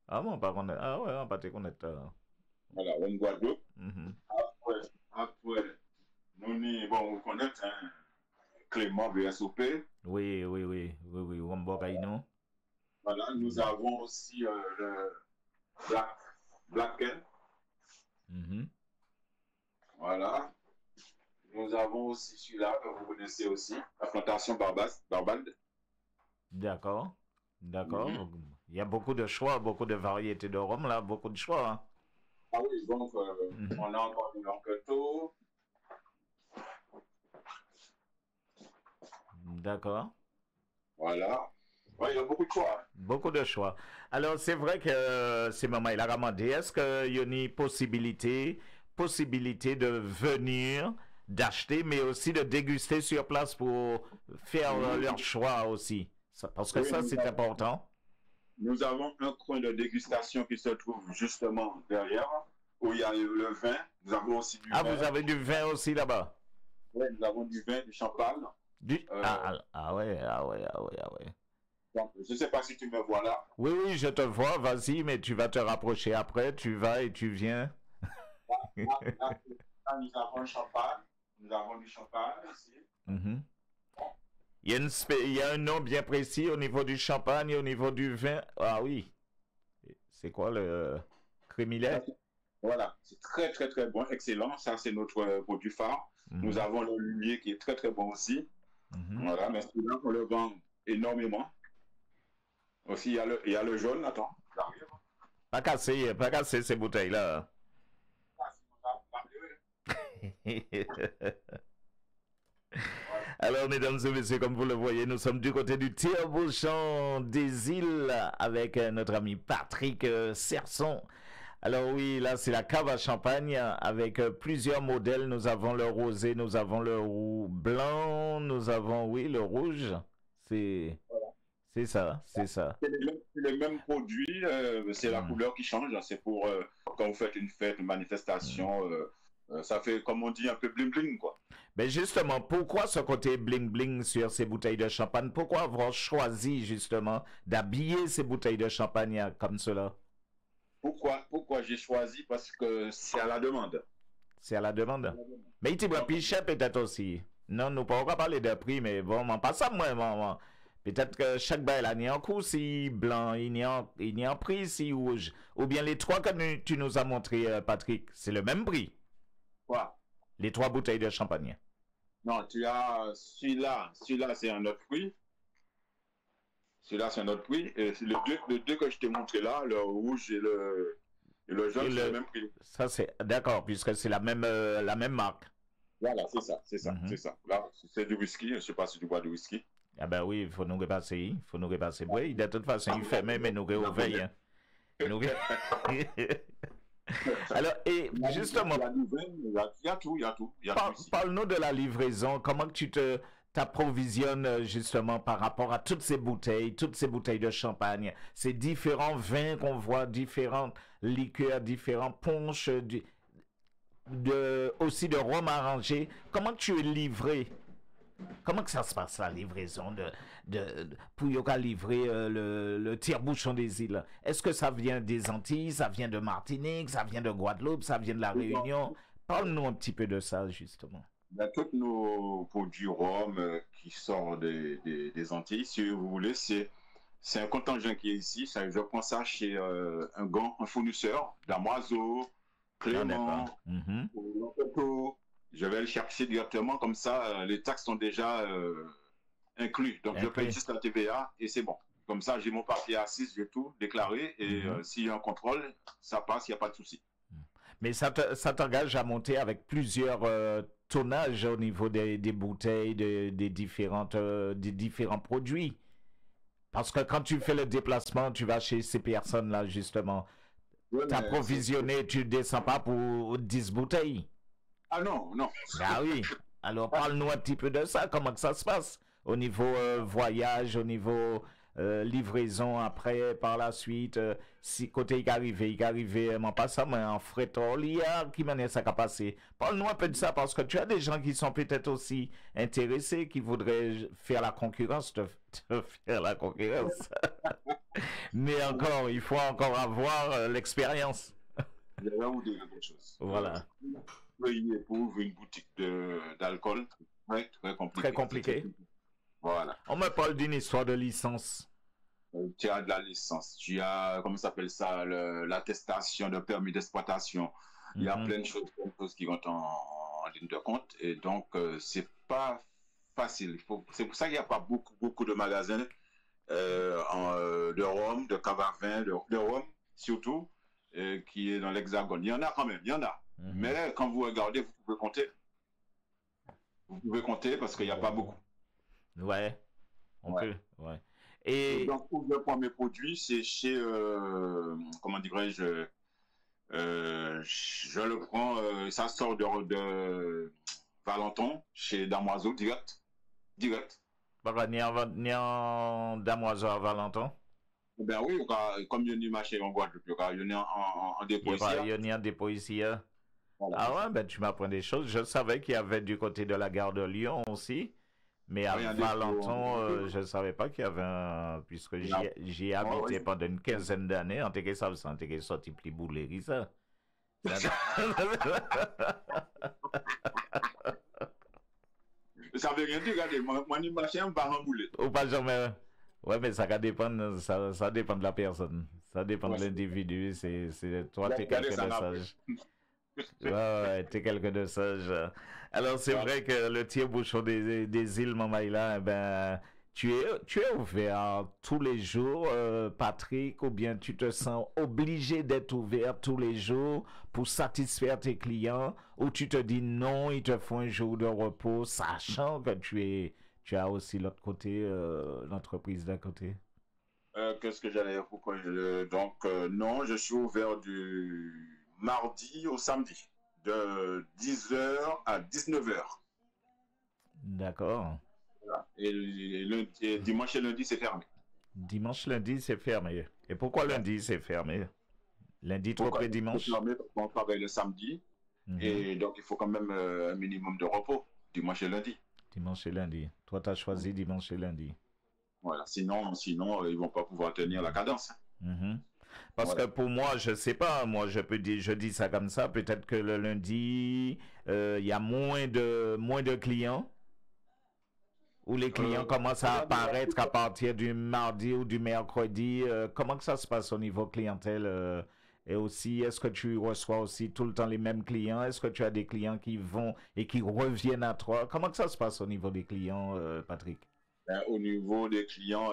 Ah bon, par contre, ah ouais, on va te connaître. Voilà, rhum Guadeloupe. Après, nous, bon, vous connaissez, hein, Clément VSOP. Oui, rhum Bocaino. Voilà, nous avons aussi le Blacken. Voilà. Nous avons aussi celui-là que vous connaissez aussi, la plantation Barbade. D'accord. Il y a beaucoup de choix, beaucoup de variétés de rhum là, beaucoup de choix. Hein. Ah oui, donc on a encore du Lanqueto. D'accord. Voilà. Ouais, il y a beaucoup de choix. Hein. Beaucoup de choix. Alors, c'est vrai que c'est maman, il a demandé, est-ce qu'il y a une possibilité de venir, d'acheter, mais aussi de déguster sur place pour faire leur choix aussi? Parce que ça, c'est important. Nous avons un coin de dégustation qui se trouve justement derrière, où il y a le vin. Nous avons aussi du vin. Ah, vous avez du vin aussi là-bas? Oui, nous avons du vin, du champagne. Ah ouais. Donc, je ne sais pas si tu me vois là. Oui, je te vois, vas-y, mais tu vas te rapprocher après, tu vas et tu viens. Là, nous avons le champagne, nous avons du champagne ici. Il y a un nom bien précis au niveau du champagne et au niveau du vin. Ah oui. C'est quoi le crémilet? Voilà, c'est très très très bon, excellent. Ça, c'est notre produit phare. Nous avons le lumier qui est très très bon aussi. Voilà, mais celui-là, on le vend énormément. Aussi, il y a le jaune, attends, j'arrive. Pas casser ces bouteilles-là. Alors, mesdames et messieurs, comme vous le voyez, nous sommes du côté du tire-bouchon des îles avec notre ami Patrick Serson. Alors oui, là, c'est la cave à champagne avec plusieurs modèles. Nous avons le rosé, nous avons le blanc, nous avons, oui, le rouge. C'est ça. C'est le même produit, c'est la couleur qui change. C'est pour quand vous faites une fête, une manifestation, ça fait, comme on dit, un peu bling-bling, quoi. Mais justement, pourquoi ce côté bling-bling sur ces bouteilles de champagne? Pourquoi avoir choisi, justement, d'habiller ces bouteilles de champagne comme cela? Pourquoi j'ai choisi? Parce que c'est à la demande. C'est à la demande. Mais il t'y va plus cher peut-être aussi. Non, nous ne pouvons pas parler de prix, mais bon, pas ça, moi. Peut-être que chaque bail, il y a un coup, si blanc, il y a un prix, si rouge. Ou bien les trois que tu nous as montré, Patrick, c'est le même prix. Quoi? Les 3 bouteilles de champagne. Non, tu as celui-là, c'est un autre prix. Celui-là, c'est un autre prix. Et le deux que je t'ai montré là, le rouge et le jaune, c'est le même prix. Ça, c'est d'accord, puisque c'est la même marque. Voilà, c'est ça. Là, c'est du whisky. Je ne sais pas si tu bois du whisky. Ah ben oui, il faut nous repasser. Oui, de toute façon, il fait même, mais nous réveille. Alors, et justement, il y a tout. Parle-nous de la livraison. Comment que tu t'approvisionnes justement par rapport à toutes ces bouteilles de champagne, ces différents vins qu'on voit, différentes liqueurs, différents punchs, aussi de rhum arrangé. Comment tu es livré? Comment que ça se passe, la livraison pour Yoka livrer le tire-bouchon des îles? Est-ce que ça vient des Antilles, ça vient de Martinique, ça vient de Guadeloupe, ça vient de la Réunion? Parle-nous un petit peu de ça, justement. Tous nos produits rhum qui sortent des Antilles, si vous voulez, c'est un contingent qui est ici. Je prends ça chez un fournisseur, Damoiseau, Clément, je vais le chercher directement, comme ça, les taxes sont déjà inclus. Donc, je paye juste la TVA et c'est bon. Comme ça, j'ai mon papier A6, j'ai tout déclaré et s'il y a un contrôle, ça passe, il n'y a pas de souci. Mais ça t'engage à monter avec plusieurs tonnages au niveau des bouteilles, des différents produits. Parce que quand tu fais le déplacement, tu vas chez ces personnes-là, justement. T'approvisionner, tu ne descends pas pour 10 bouteilles. Ah non. Ah oui. Alors, parle-nous un petit peu de ça. Comment que ça se passe au niveau voyage, au niveau livraison après, par la suite. Si côté il arrivé, mais pas ça, mais en fret qui m'a ça qu'à passer. Parle-nous un peu de ça parce que tu as des gens qui sont peut-être aussi intéressés, qui voudraient faire la concurrence, te faire la concurrence. Mais encore, il faut encore avoir l'expérience. Je vais vous dire quelque chose. Voilà. Pour ouvrir une boutique d'alcool, très compliqué. Très compliqué. Voilà. On me parle d'une histoire de licence. Tu as de la licence, tu as, comment ça s'appelle ça, l'attestation de permis d'exploitation. Il y a plein de choses qui rentrent en ligne de compte et donc c'est pas facile. C'est pour ça qu'il n'y a pas beaucoup de magasins de rhum, de cave à vin, de rhum surtout, qui est dans l'Hexagone. Il y en a quand même, il y en a. Mais quand vous regardez, vous pouvez compter. Vous pouvez compter parce qu'il n'y a pas beaucoup. Ouais, on peut, ouais. Et donc, pour le premier produit, c'est chez, comment dirais-je, je le prends, ça sort de Valenton, chez Damoiseau, direct. Bah, ni en Damoiseau à Valenton? Ben oui, comme il y a un marché en Guadeloupe, il y a en dépôt ici. Il y a un dépôt ici. Voilà. Ah ouais, ben tu m'apprends des choses. Je savais qu'il y avait du côté de la gare de Lyon aussi. Mais à Valenton, je ne savais pas qu'il y avait un... Puisque j'y ai habité pendant une quinzaine d'années. En tout cas, ça sentait sorti plus bouleri, ça. Ça veut rien dire, regardez. Moi, je marche un par un boulet. Ou pas jamais. Ouais, mais ça dépend, ça dépend de la personne. Ça dépend de l'individu. Toi, tu es quelqu'un de sage. Ouais, t'es quelqu'un de sage. Alors, c'est vrai que le tire-bouchon des îles Mamaïla, ben, tu es ouvert tous les jours, Patrick, ou bien tu te sens obligé d'être ouvert tous les jours pour satisfaire tes clients, ou tu te dis non, il te faut un jour de repos, sachant que tu as aussi l'autre côté, l'entreprise d'à côté. Qu'est-ce que j'allais dire? Donc, non, je suis ouvert du mardi au samedi, de 10h à 19h. D'accord. Voilà. Et dimanche et lundi, c'est fermé. Dimanche, lundi, c'est fermé. Et pourquoi lundi, c'est fermé? Lundi, trop près dimanche? C'est fermé parce qu'on travaille le samedi. Et donc, il faut quand même un minimum de repos, dimanche et lundi. Dimanche et lundi. Toi, tu as choisi dimanche et lundi. Voilà. Sinon, ils ne vont pas pouvoir tenir la cadence. Parce que pour moi, je sais pas, moi je dis ça comme ça, peut-être que le lundi, il y a moins de clients. Où les clients commencent à apparaître à partir du mardi ou du mercredi. Comment que ça se passe au niveau clientèle et aussi, est-ce que tu reçois aussi tout le temps les mêmes clients? Est-ce que tu as des clients qui vont et qui reviennent à toi? Comment que ça se passe au niveau des clients, Patrick? Au niveau des clients,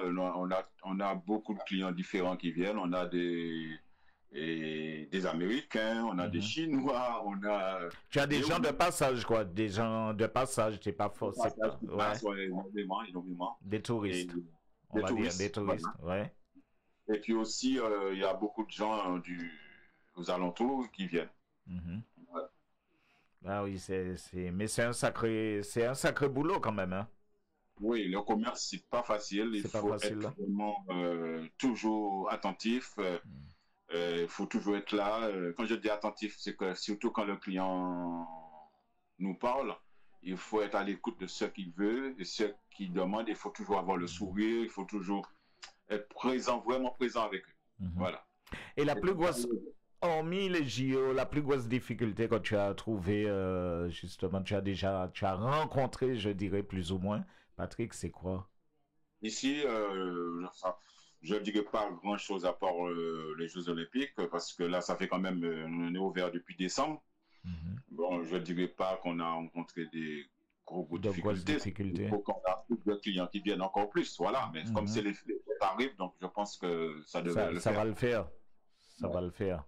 on a beaucoup de clients différents qui viennent. On a des Américains, on a des Chinois, on a... Tu as des gens de passage, quoi. Des gens de passage, c'est pas fort. Énormément. Des touristes. On va dire des touristes, ouais. Et puis aussi, il y a beaucoup de gens aux alentours qui viennent. Voilà. Ah oui, mais c'est un sacré boulot quand même, hein. Oui, le commerce, c'est pas facile. Il faut être vraiment toujours attentif. Il faut toujours être là. Quand je dis attentif, c'est que surtout quand le client nous parle, il faut être à l'écoute de ce qu'il veut et ce qu'il demande. Il faut toujours avoir le sourire. Il faut toujours être présent, vraiment présent avec eux. Voilà. Et la plus grosse, hormis les JO, la plus grosse difficulté que tu as trouvé, justement, tu as rencontré, je dirais plus ou moins, Patrick, c'est quoi? Ici, je ne dirais pas grand-chose à part les Jeux Olympiques, parce que là, ça fait quand même, on est ouvert depuis décembre. Bon, je ne dirais pas qu'on a rencontré des gros difficultés. Il faut qu'on a plus de clients qui viennent encore plus, voilà. Mais comme c'est les tarifs, donc je pense que ça devrait le faire. Ça va le faire. Ça va le faire.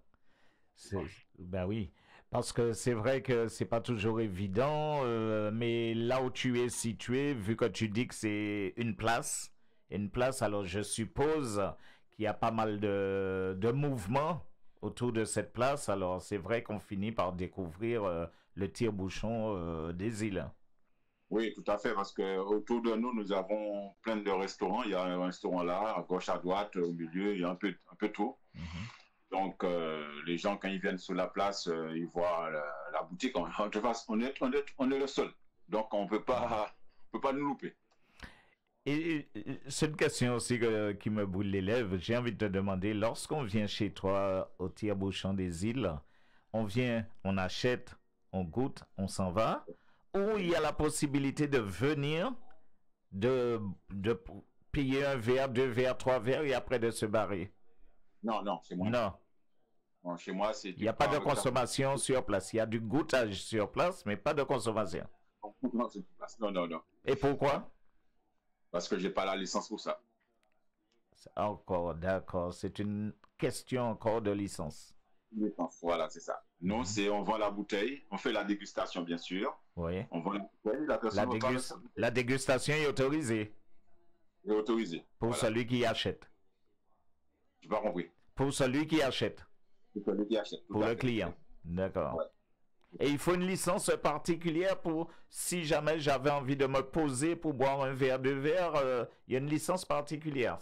Ben oui. Parce que c'est vrai que c'est pas toujours évident, mais là où tu es situé, vu que tu dis que c'est une place, alors je suppose qu'il y a pas mal de mouvements autour de cette place. Alors c'est vrai qu'on finit par découvrir le tire-bouchon des îles. Oui, tout à fait, parce que autour de nous, nous avons plein de restaurants. Il y a un restaurant là, à gauche, à droite, au milieu, il y a un peu tout. Donc, les gens, quand ils viennent sur la place, ils voient la boutique. On est le seul. Donc, on ne peut pas nous louper. Et c'est une question aussi qui me brûle les lèvres. J'ai envie de te demander, lorsqu'on vient chez toi au tire-bouchon des îles, on vient, on achète, on goûte, on s'en va, ou il y a la possibilité de venir, de payer un verre, 2 verres, 3 verres et après de se barrer? Non, chez moi. Non, chez moi, c'est... Il n'y a pas de consommation sur place. Il y a du goûtage sur place, mais pas de consommation. Non. Et pourquoi? Parce que je n'ai pas la licence pour ça. Encore, d'accord. C'est une question encore de licence. Voilà, c'est ça. Nous, on vend la bouteille, on fait la dégustation, bien sûr. Oui. On vend la bouteille, la dégustation est autorisée. Est autorisée. Pour celui qui achète. Je n'ai pas compris. Pour celui qui achète. Pour celui qui achète. Pour le client. D'accord. Ouais. Et il faut une licence particulière pour, si jamais j'avais envie de me poser pour boire un verre, 2 verres, il y a une licence particulière.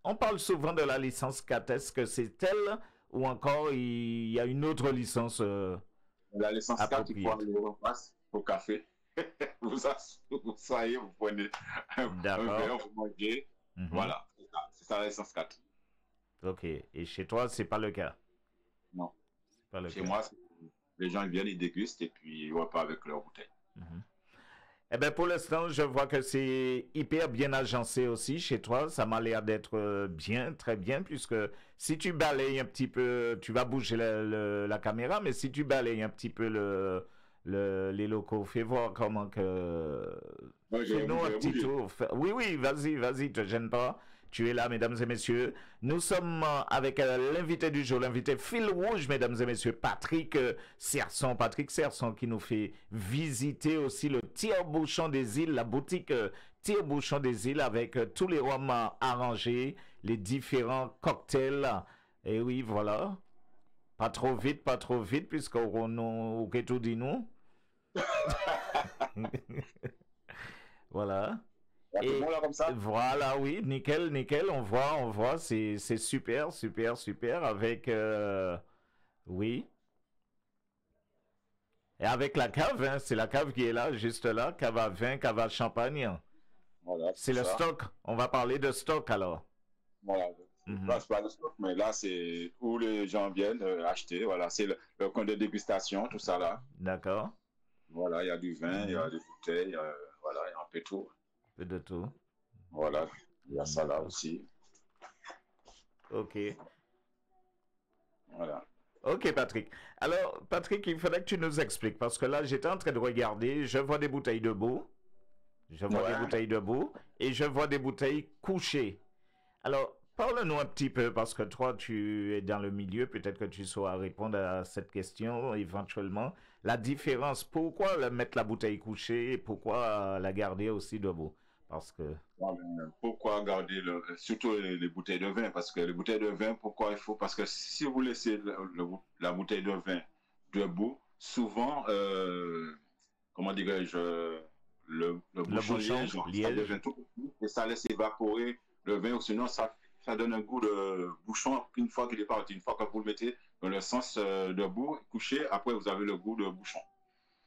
On parle souvent de la licence 4. Est-ce que c'est elle ou encore il y a une autre licence La licence 4, il faut aller au café. vous asseyez, vous prenez un verre, vous mangez. Voilà, c'est ça la licence 4. Ok, et chez toi, c'est pas le cas? Non. Pas le cas. Moi, les gens viennent, ils dégustent et puis ils repartent avec leur bouteille. Eh bien, pour l'instant, je vois que c'est hyper bien agencé aussi chez toi. Ça m'a l'air d'être bien, très bien, puisque si tu balayes un petit peu, tu vas bouger la caméra, mais si tu balayes un petit peu les locaux, fais voir comment que... Fais-nous un petit tour. Oui, vas-y, te gêne pas. Tu es là, mesdames et messieurs. Nous sommes avec l'invité du jour, l'invité fil rouge, mesdames et messieurs, Patrick Serson, qui nous fait visiter aussi le tire-bouchon des îles, la boutique tire-bouchon des îles avec tous les rhums arrangés, les différents cocktails. Et oui, voilà. Pas trop vite, puisqu'on tout dit nous. Voilà. Et comme ça. Voilà, oui, nickel, on voit, c'est super, avec, oui. Et avec la cave, hein, c'est la cave qui est là, juste là, cave à vin, cave à champagne. Voilà, c'est le stock, on va parler de stock alors. Voilà, là, c'est pas le stock, mais là, c'est où les gens viennent acheter, voilà, c'est le coin de dégustation, tout ça là. D'accord. Voilà, il y a du vin, il y a des bouteilles, voilà, il y a un peu tout. Un peu de tout. Voilà, il y a ça là aussi. Ok. Voilà. Ok, Patrick. Alors, Patrick, il faudrait que tu nous expliques, parce que là, j'étais en train de regarder, je vois des bouteilles debout, je vois des bouteilles debout, et je vois des bouteilles couchées. Alors, parle-nous un petit peu, parce que toi, tu es dans le milieu, peut-être que tu sauras répondre à cette question éventuellement. La différence, pourquoi mettre la bouteille couchée et pourquoi la garder aussi debout? Parce que... Pourquoi garder surtout les bouteilles de vin? Parce que les bouteilles de vin, pourquoi il faut? Parce que si vous laissez la bouteille de vin debout, souvent, comment dirais-je, le bouchon liège, ça devient tout petit et ça laisse évaporer le vin, ou sinon ça donne un goût de bouchon une fois qu'il est parti. Une fois que vous le mettez dans le sens debout, couché, après vous avez le goût de bouchon.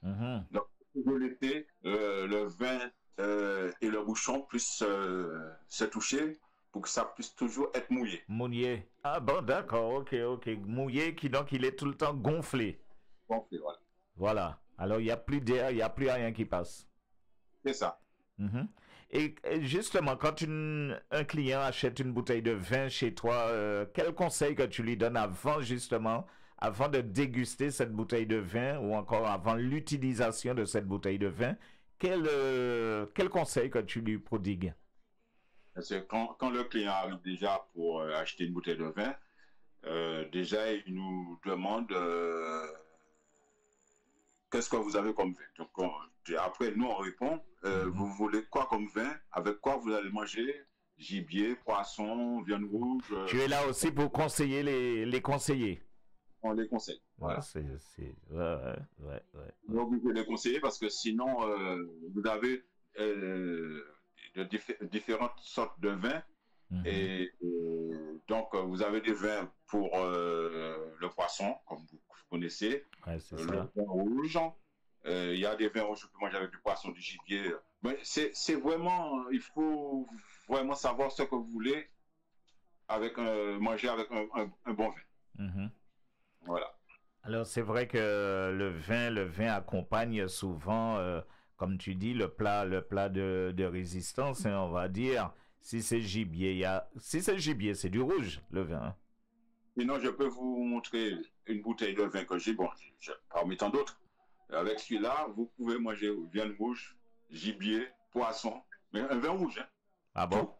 Donc, vous laissez le vin et le bouchon puissent se toucher pour que ça puisse toujours être mouillé. Mouillé. Ah bon, d'accord, ok. Mouillé, donc il est tout le temps gonflé. Gonflé, voilà. Voilà. Alors il n'y a plus d'air, il n'y a plus rien qui passe. C'est ça. Et justement, quand un client achète une bouteille de vin chez toi, quel conseil que tu lui donnes avant de déguster cette bouteille de vin ou encore avant l'utilisation de cette bouteille de vin? Quel conseil que tu lui prodigues? Parce que quand le client arrive déjà pour acheter une bouteille de vin, déjà il nous demande qu'est-ce que vous avez comme vin. Donc, après, nous on répond, vous voulez quoi comme vin? Avec quoi vous allez manger? Gibier, poisson, viande rouge. Tu es là aussi pour conseiller les conseillers. On les conseille. Voilà. Ouais. Donc, vous pouvez les conseiller parce que sinon, vous avez différentes sortes de vins. Et donc, vous avez des vins pour le poisson, comme vous connaissez. Ouais, c'est le ça. vin rouge. Il y a des vins rouges que manger avec du poisson, du gibier. Mais c'est vraiment, il faut vraiment savoir ce que vous voulez manger avec un bon vin. Voilà. Alors, c'est vrai que le vin accompagne souvent, comme tu dis, le plat de résistance, hein, on va dire. Si c'est gibier, c'est du rouge, le vin. Sinon, je peux vous montrer une bouteille de vin que j'ai, parmi tant d'autres. Avec celui-là, vous pouvez manger viande rouge, gibier, poisson, mais un vin rouge. Hein. Ah bon?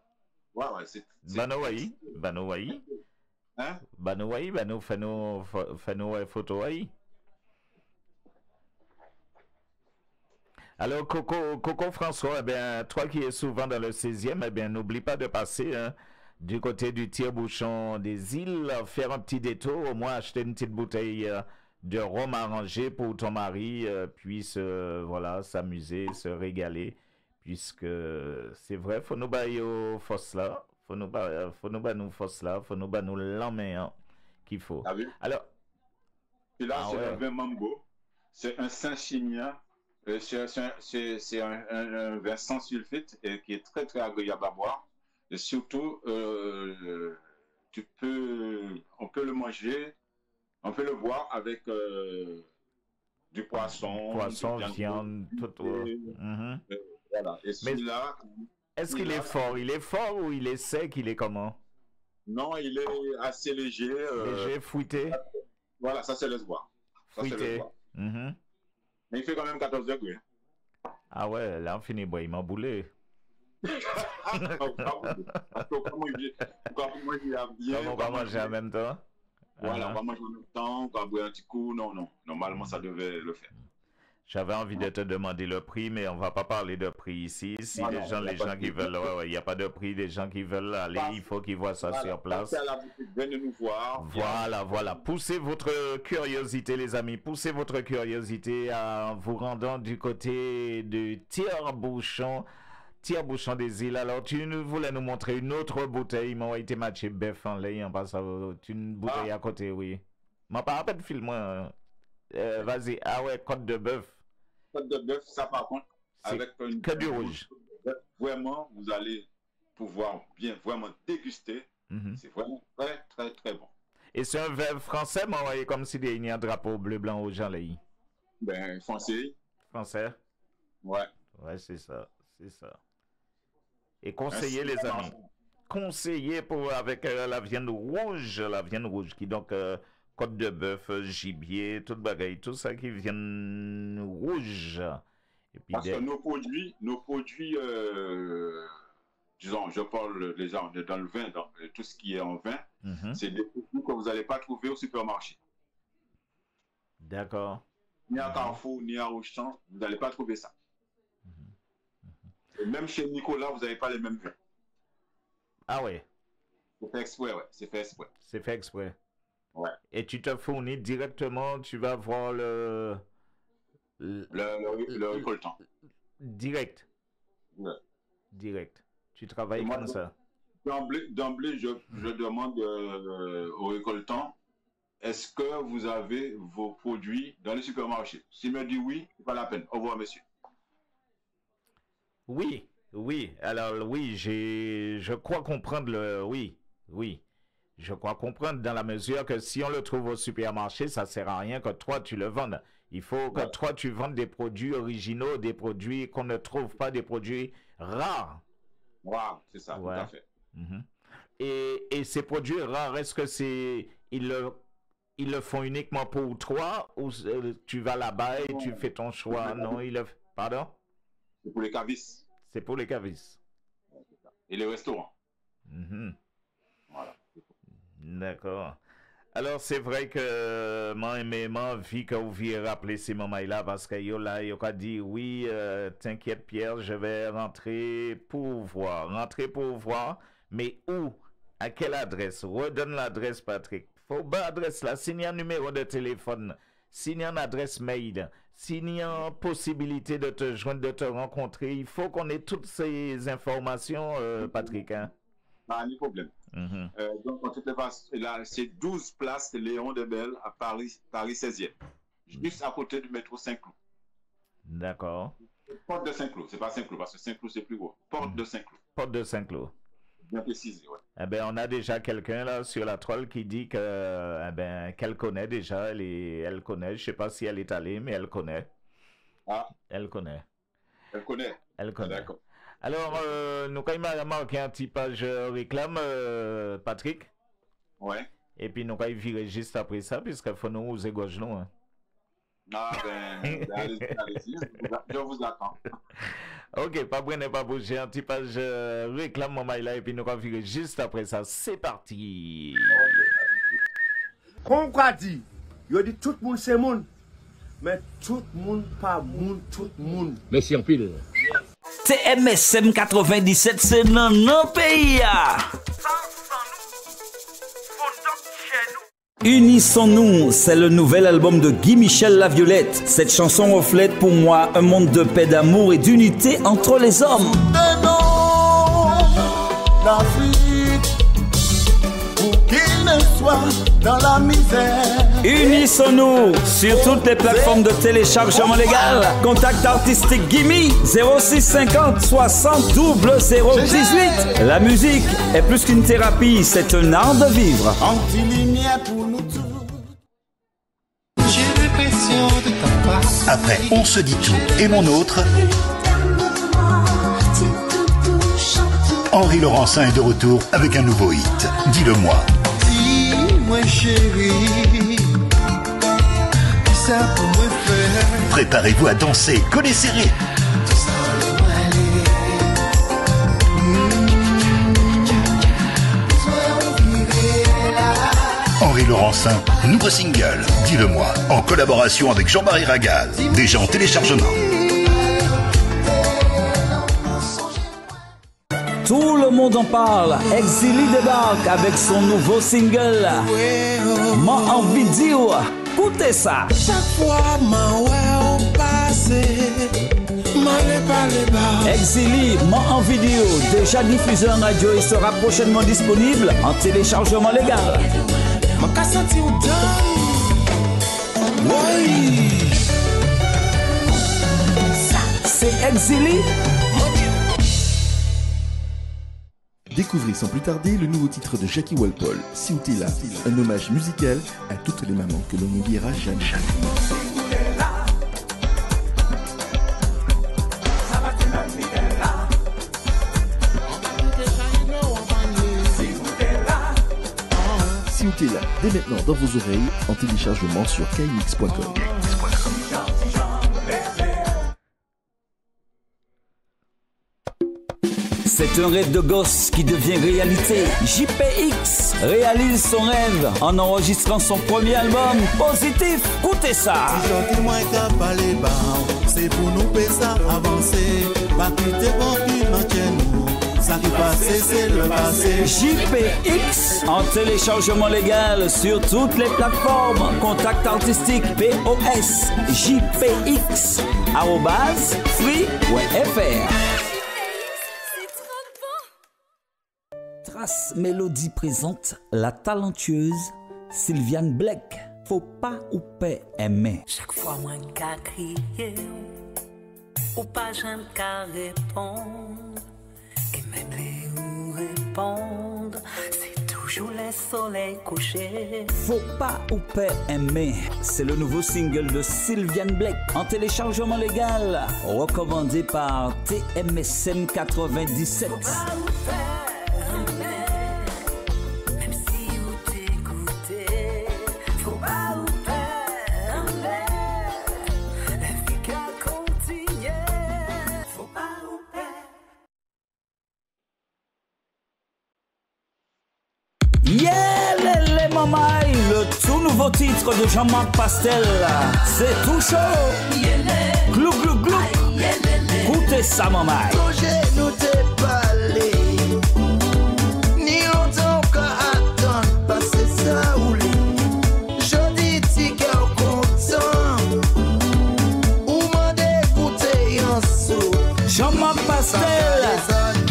Ouais, c'est... Banoaï. Hein? Banoaï, fais-nous photo aïe. Alors, Coco François, eh bien, toi qui es souvent dans le 16e, eh bien, n'oublie pas de passer du côté du tire-bouchon des îles, faire un petit détour, au moins acheter une petite bouteille de rhum arrangé pour ton mari puisse s'amuser, se régaler, puisque c'est vrai, faut nous bailler au fosse là, faut nous l'emmener qu'il faut. Ah oui? Alors, et là, c'est un vin Mambo, c'est un Saint-Chinian. C'est un vin sans sulfite et qui est très très agréable à boire. Et surtout, on peut le manger, on peut le boire avec du poisson, viande, tout. Voilà. Et celui-là. Est-ce qu'il est fort? Il est fort ou il est sec? Il est comment? Non, il est assez léger. Léger, fouetté. Voilà, ça c'est le boire. Fouetté. Mais il fait quand même 14 degrés. Ah ouais, là on finit, il m'a boulé. Comment on va manger en même temps? Voilà, on va manger en même temps, on va boire un petit coup. Non. Normalement, ça devait le faire. J'avais envie de te demander le prix, mais on va pas parler de prix ici. Si les gens qui veulent, il n'y a pas de prix. Des gens qui veulent aller, il faut qu'ils voient ça sur place. Passez à la boutique, venez nous voir. Voilà. Poussez votre curiosité, les amis. Poussez votre curiosité en vous rendant du côté de tire-bouchon des îles. Alors, tu voulais nous montrer une autre bouteille. Il m'a été matché bœuf en lait. On passe à une bouteille à côté, oui. Je pas de film. Vas-y. Ah ouais, côte de bœuf. Côte de bœuf, ça par contre, avec une que du rouge. Vraiment, vous allez pouvoir vraiment déguster. C'est vraiment très, très, très bon. Et c'est un vin français, mais comme si il y a un drapeau bleu, blanc, rouge en lait. Ben, français. Français? Ouais. Ouais, c'est ça. C'est ça. Et conseiller, les amis. Conseiller avec la viande rouge qui donc côte de bœuf, gibier, tout bagaille, tout ça qui vient rouge. Et puis parce que nos produits, disons, je parle déjà dans le vin, dans tout ce qui est en vin, c'est des produits que vous n'allez pas trouver au supermarché. D'accord. Ni à Carrefour, ni à Auchan, vous n'allez pas trouver ça. Et même chez Nicolas, vous n'avez pas les mêmes vins. Ah ouais. C'est fait exprès, ouais. C'est fait exprès. C'est fait exprès. Ouais. Et tu te fournis directement, tu vas voir le récoltant. Direct. Ouais. Direct. Tu travailles comme ça. D'emblée, je demande au récoltant, est-ce que vous avez vos produits dans les supermarchés? S'il me dit oui, c'est pas la peine. Au revoir, monsieur. Oui. Alors oui, je crois comprendre oui. Je crois comprendre dans la mesure que si on le trouve au supermarché, ça sert à rien que toi tu le vendes. Il faut que toi tu vendes des produits originaux, des produits qu'on ne trouve pas, des produits rares. Wow, c'est ça, tout à fait. Et ces produits rares, est-ce que ils le font uniquement pour toi ou tu vas là-bas et tu fais ton choix? Non, pardon? C'est pour les cavistes. C'est pour les cavistes. Et les restaurants. Voilà. D'accord. Alors, c'est vrai que moi, envie que vous vouliez rappeler ces moments-là parce que yo a dit oui, t'inquiète Pierre, je vais rentrer pour voir. Mais où? À quelle adresse? Redonne l'adresse, Patrick. Faut pas adresse là. S'il y a un numéro de téléphone, s'il y a une adresse mail, s'il y a une possibilité de te joindre, de te rencontrer, il faut qu'on ait toutes ces informations, Patrick. Hein? Pas de problème. Donc, là, c'est 12 place Léon Debelle à Paris 16e. Juste à côté du métro Saint-Cloud. D'accord. Porte de Saint-Cloud. C'est pas Saint-Cloud parce que Saint-Cloud, c'est plus gros. Porte de Saint-Cloud. Porte de Saint-Cloud. Bien précisé, ouais. Eh ben, on a déjà quelqu'un là sur la toile qui dit que, qu'elle connaît déjà. Elle connaît. Je sais pas si elle est allée, mais elle connaît. Ah. Elle connaît. Elle connaît. D'accord. Alors, nous, quand il m'a remarqué un petit page réclame, Patrick. Ouais. Et puis, nous, quand il virait juste après ça, puisqu'il faut nous user gauche, non? Hein. Ah, allez-y, je vous attends. Ok, pas bouger, un petit page réclame mon mail là, et puis nous, quand virer juste après ça, c'est parti. Comme quoi dit, il dit tout le monde c'est monde, mais tout le monde pas monde, tout le monde. Merci en pile. TMSM 97, c'est dans nos pays. Unissons-nous, c'est le nouvel album de Guy Michel La Violette. Cette chanson reflète pour moi un monde de paix, d'amour et d'unité entre les hommes. Dans la misère. Unissons-nous sur toutes les plateformes de téléchargement légal. Contact artistique Gimme 0650 60 0018. La musique est plus qu'une thérapie, c'est un art de vivre. Après On se dit tout et mon autre, Henri Laurencin est de retour avec un nouveau hit. Dis-le-moi. Dis-moi chérie, ça pour me faire. Préparez-vous à danser, collez serré. Henri Laurencin, nouveau single, Dis-le-moi, en collaboration avec Jean-Marie Ragal, déjà en téléchargement. Tout le monde en parle. Exili débarque avec son nouveau single. M'a envie de dire, écoutez ça. Chaque fois, ma passé, Exili, m'a envie de dire, déjà diffusé en radio et sera prochainement disponible en téléchargement légal. C'est Exili. Découvrez sans plus tarder le nouveau titre de Jackie Walpole, Si t'es là, un hommage musical à toutes les mamans que l'on n'oubliera jamais. Écoutez-la dès maintenant dans vos oreilles en téléchargement sur kmx.com. C'est un rêve de gosse qui devient réalité. JPX réalise son rêve en enregistrant son premier album Positif. Écoutez ça. Si gentil moins qu'à parler bas, c'est pour nous payer ça avancer. Pas quitter aucune antenne nous. Ça qui passe, c'est le passé. JPX en téléchargement légal sur toutes les plateformes. Contact artistique POS JPX @free.fr. Trace Mélodie présente la talentueuse Sylviane Blake. Faut pas ou pas aimer. Chaque fois moins qu'à crier ou pas j'aime qu'à répondre. Et même les ou répondre, c'est toujours les soleils couchés. Faut pas ou pas aimer. C'est le nouveau single de Sylviane Blake en téléchargement légal, recommandé par TMSM 97. Yeah, les mamailles, le tout nouveau titre de Jean-Marc Pastel, c'est tout chaud. Glou, glou, glou. Écoutez ça, mamaille. Projet nous t'est parlé, ni longtemps qu'à attendre, passer ça ou les. Je dis ticket au content, ou m'en dégoûter en saut. Jean-Marc Pastel.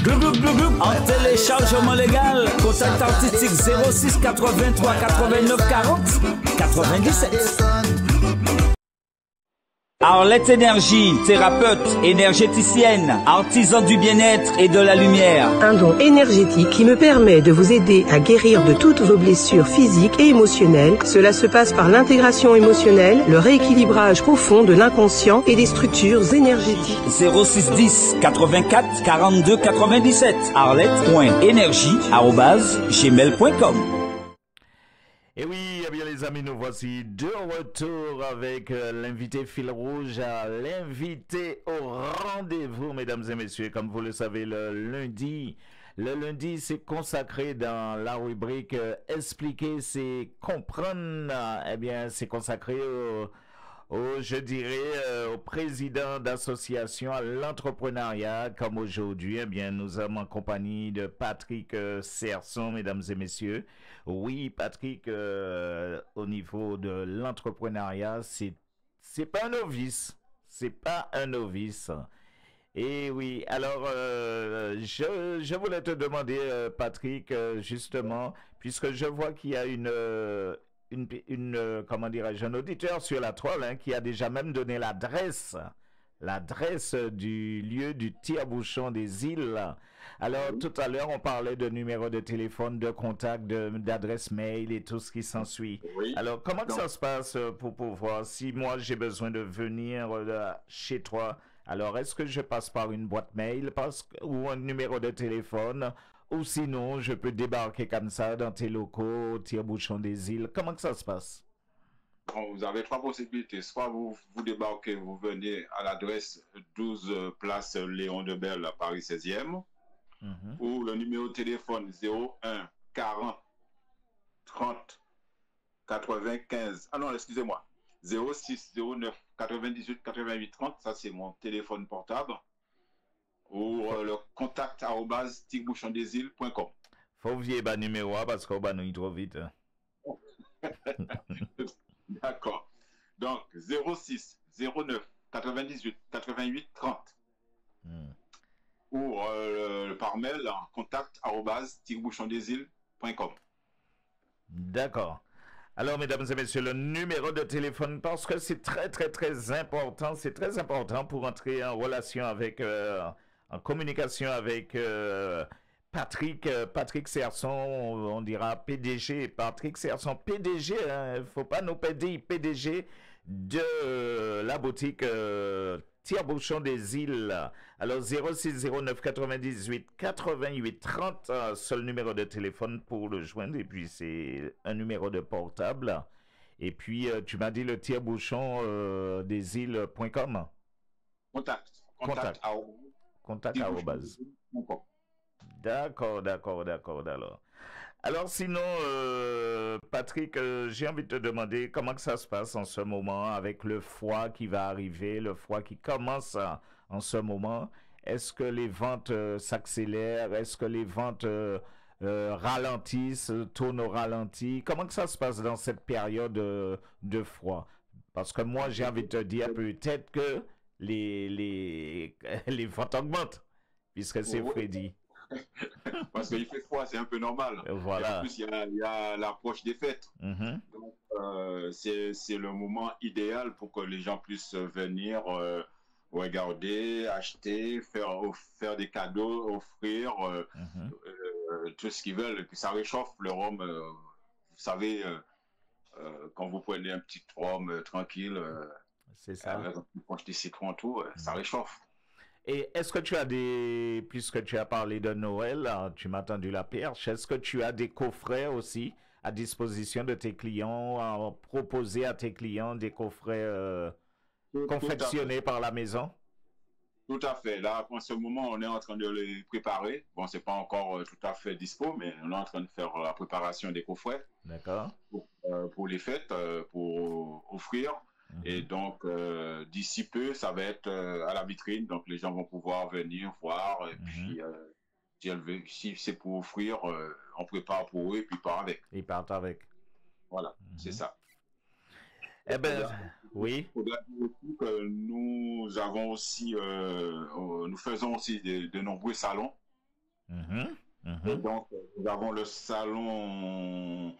Glou, glou, glou, glou. En téléchargement légal, contact artistique 06 83 89 40 97. Arlette Énergie, thérapeute, énergéticienne, artisan du bien-être et de la lumière. Un don énergétique qui me permet de vous aider à guérir de toutes vos blessures physiques et émotionnelles. Cela se passe par l'intégration émotionnelle, le rééquilibrage profond de l'inconscient et des structures énergétiques. 06 10 84 42 97. arlette.énergie@gmail.com. Et oui, eh bien les amis, nous voici de retour avec l'invité fil rouge, l'invité au rendez-vous, mesdames et messieurs. Comme vous le savez, le lundi, c'est consacré dans la rubrique Expliquer, c'est comprendre. Eh bien, c'est consacré je dirais, au président d'association à l'entrepreneuriat, comme aujourd'hui. Eh bien, nous sommes en compagnie de Patrick Serson, mesdames et messieurs. Oui, Patrick, au niveau de l'entrepreneuriat, c'est pas un novice. C'est pas un novice. Et oui, alors, je voulais te demander, Patrick, justement, puisque je vois qu'il y a comment dirais-je, un auditeur sur la toile, hein, qui a déjà même donné l'adresse du lieu du tire-bouchon des îles. Alors, tout à l'heure, on parlait de numéro de téléphone, de contact, d'adresse mail et tout ce qui s'ensuit. Oui. Alors, comment que ça se passe pour pouvoir, si moi j'ai besoin de venir chez toi, alors est-ce que je passe par une boîte mail ou un numéro de téléphone, ou sinon je peux débarquer comme ça dans tes locaux, tire-bouchon des îles? Comment que ça se passe? Bon, vous avez trois possibilités. Soit vous débarquez, vous venez à l'adresse 12 place Léon Debelle à Paris 16e, ou le numéro de téléphone 01 40 30 95. Ah non, excusez-moi. 06 09 98 88 30, ça c'est mon téléphone portable. Ou le contact @ticbouchondesîles.com. Faut oublier le numéro parce qu'on va nous trop vite. D'accord. Donc 06 09 98 88 30. Ou par mail contact @ticbouchondesîles.com. D'accord. Alors, mesdames et messieurs, le numéro de téléphone, parce que c'est très, très, très important. C'est très important pour entrer en relation avec, en communication avec Patrick Serson, on dira PDG. Patrick Serson, PDG, il ne faut pas nous perdre, PDG de la boutique Tire-Bouchon des Îles. Alors 06 09 98 88 30, seul numéro de téléphone pour le joindre. Et puis c'est un numéro de portable. Et puis tu m'as dit le tire-bouchon des îles.com. Contact à base. D'accord. Alors sinon, Patrick, j'ai envie de te demander comment que ça se passe en ce moment avec le froid qui va arriver, le froid qui commence en ce moment. Est-ce que les ventes s'accélèrent? Est-ce que les ventes ralentissent, tournent au ralenti? Comment que ça se passe dans cette période de froid? Parce que moi, j'ai envie de te dire peut-être que les ventes augmentent, puisque c'est Freddy. Parce qu'il fait froid, c'est un peu normal. Voilà. Et en plus, il y a l'approche des fêtes. Donc, c'est le moment idéal pour que les gens puissent venir regarder, acheter, faire des cadeaux, offrir tout ce qu'ils veulent. Et puis ça réchauffe le rhum. Vous savez, quand vous prenez un petit rhum tranquille, c'est ça. Avec un petit de citron, tout, ça réchauffe. Et est-ce que tu as puisque tu as parlé de Noël, tu m'as tendu la perche, est-ce que tu as des coffrets aussi à disposition de tes clients, à proposer à tes clients des coffrets confectionnés par la maison? Tout à fait. Là, en ce moment, on est en train de les préparer. Bon, c'est pas encore tout à fait dispo, mais on est en train de faire la préparation des coffrets. D'accord. Pour les fêtes, pour offrir. Et donc, d'ici peu, ça va être à la vitrine. Donc, les gens vont pouvoir venir voir. Et puis, si c'est pour offrir, on prépare pour eux et puis ils partent avec. Ils partent avec. Voilà, c'est ça. Eh bien, oui. Il faudra dire aussi que nous avons aussi, nous faisons aussi de nombreux salons. Et donc, nous avons le salon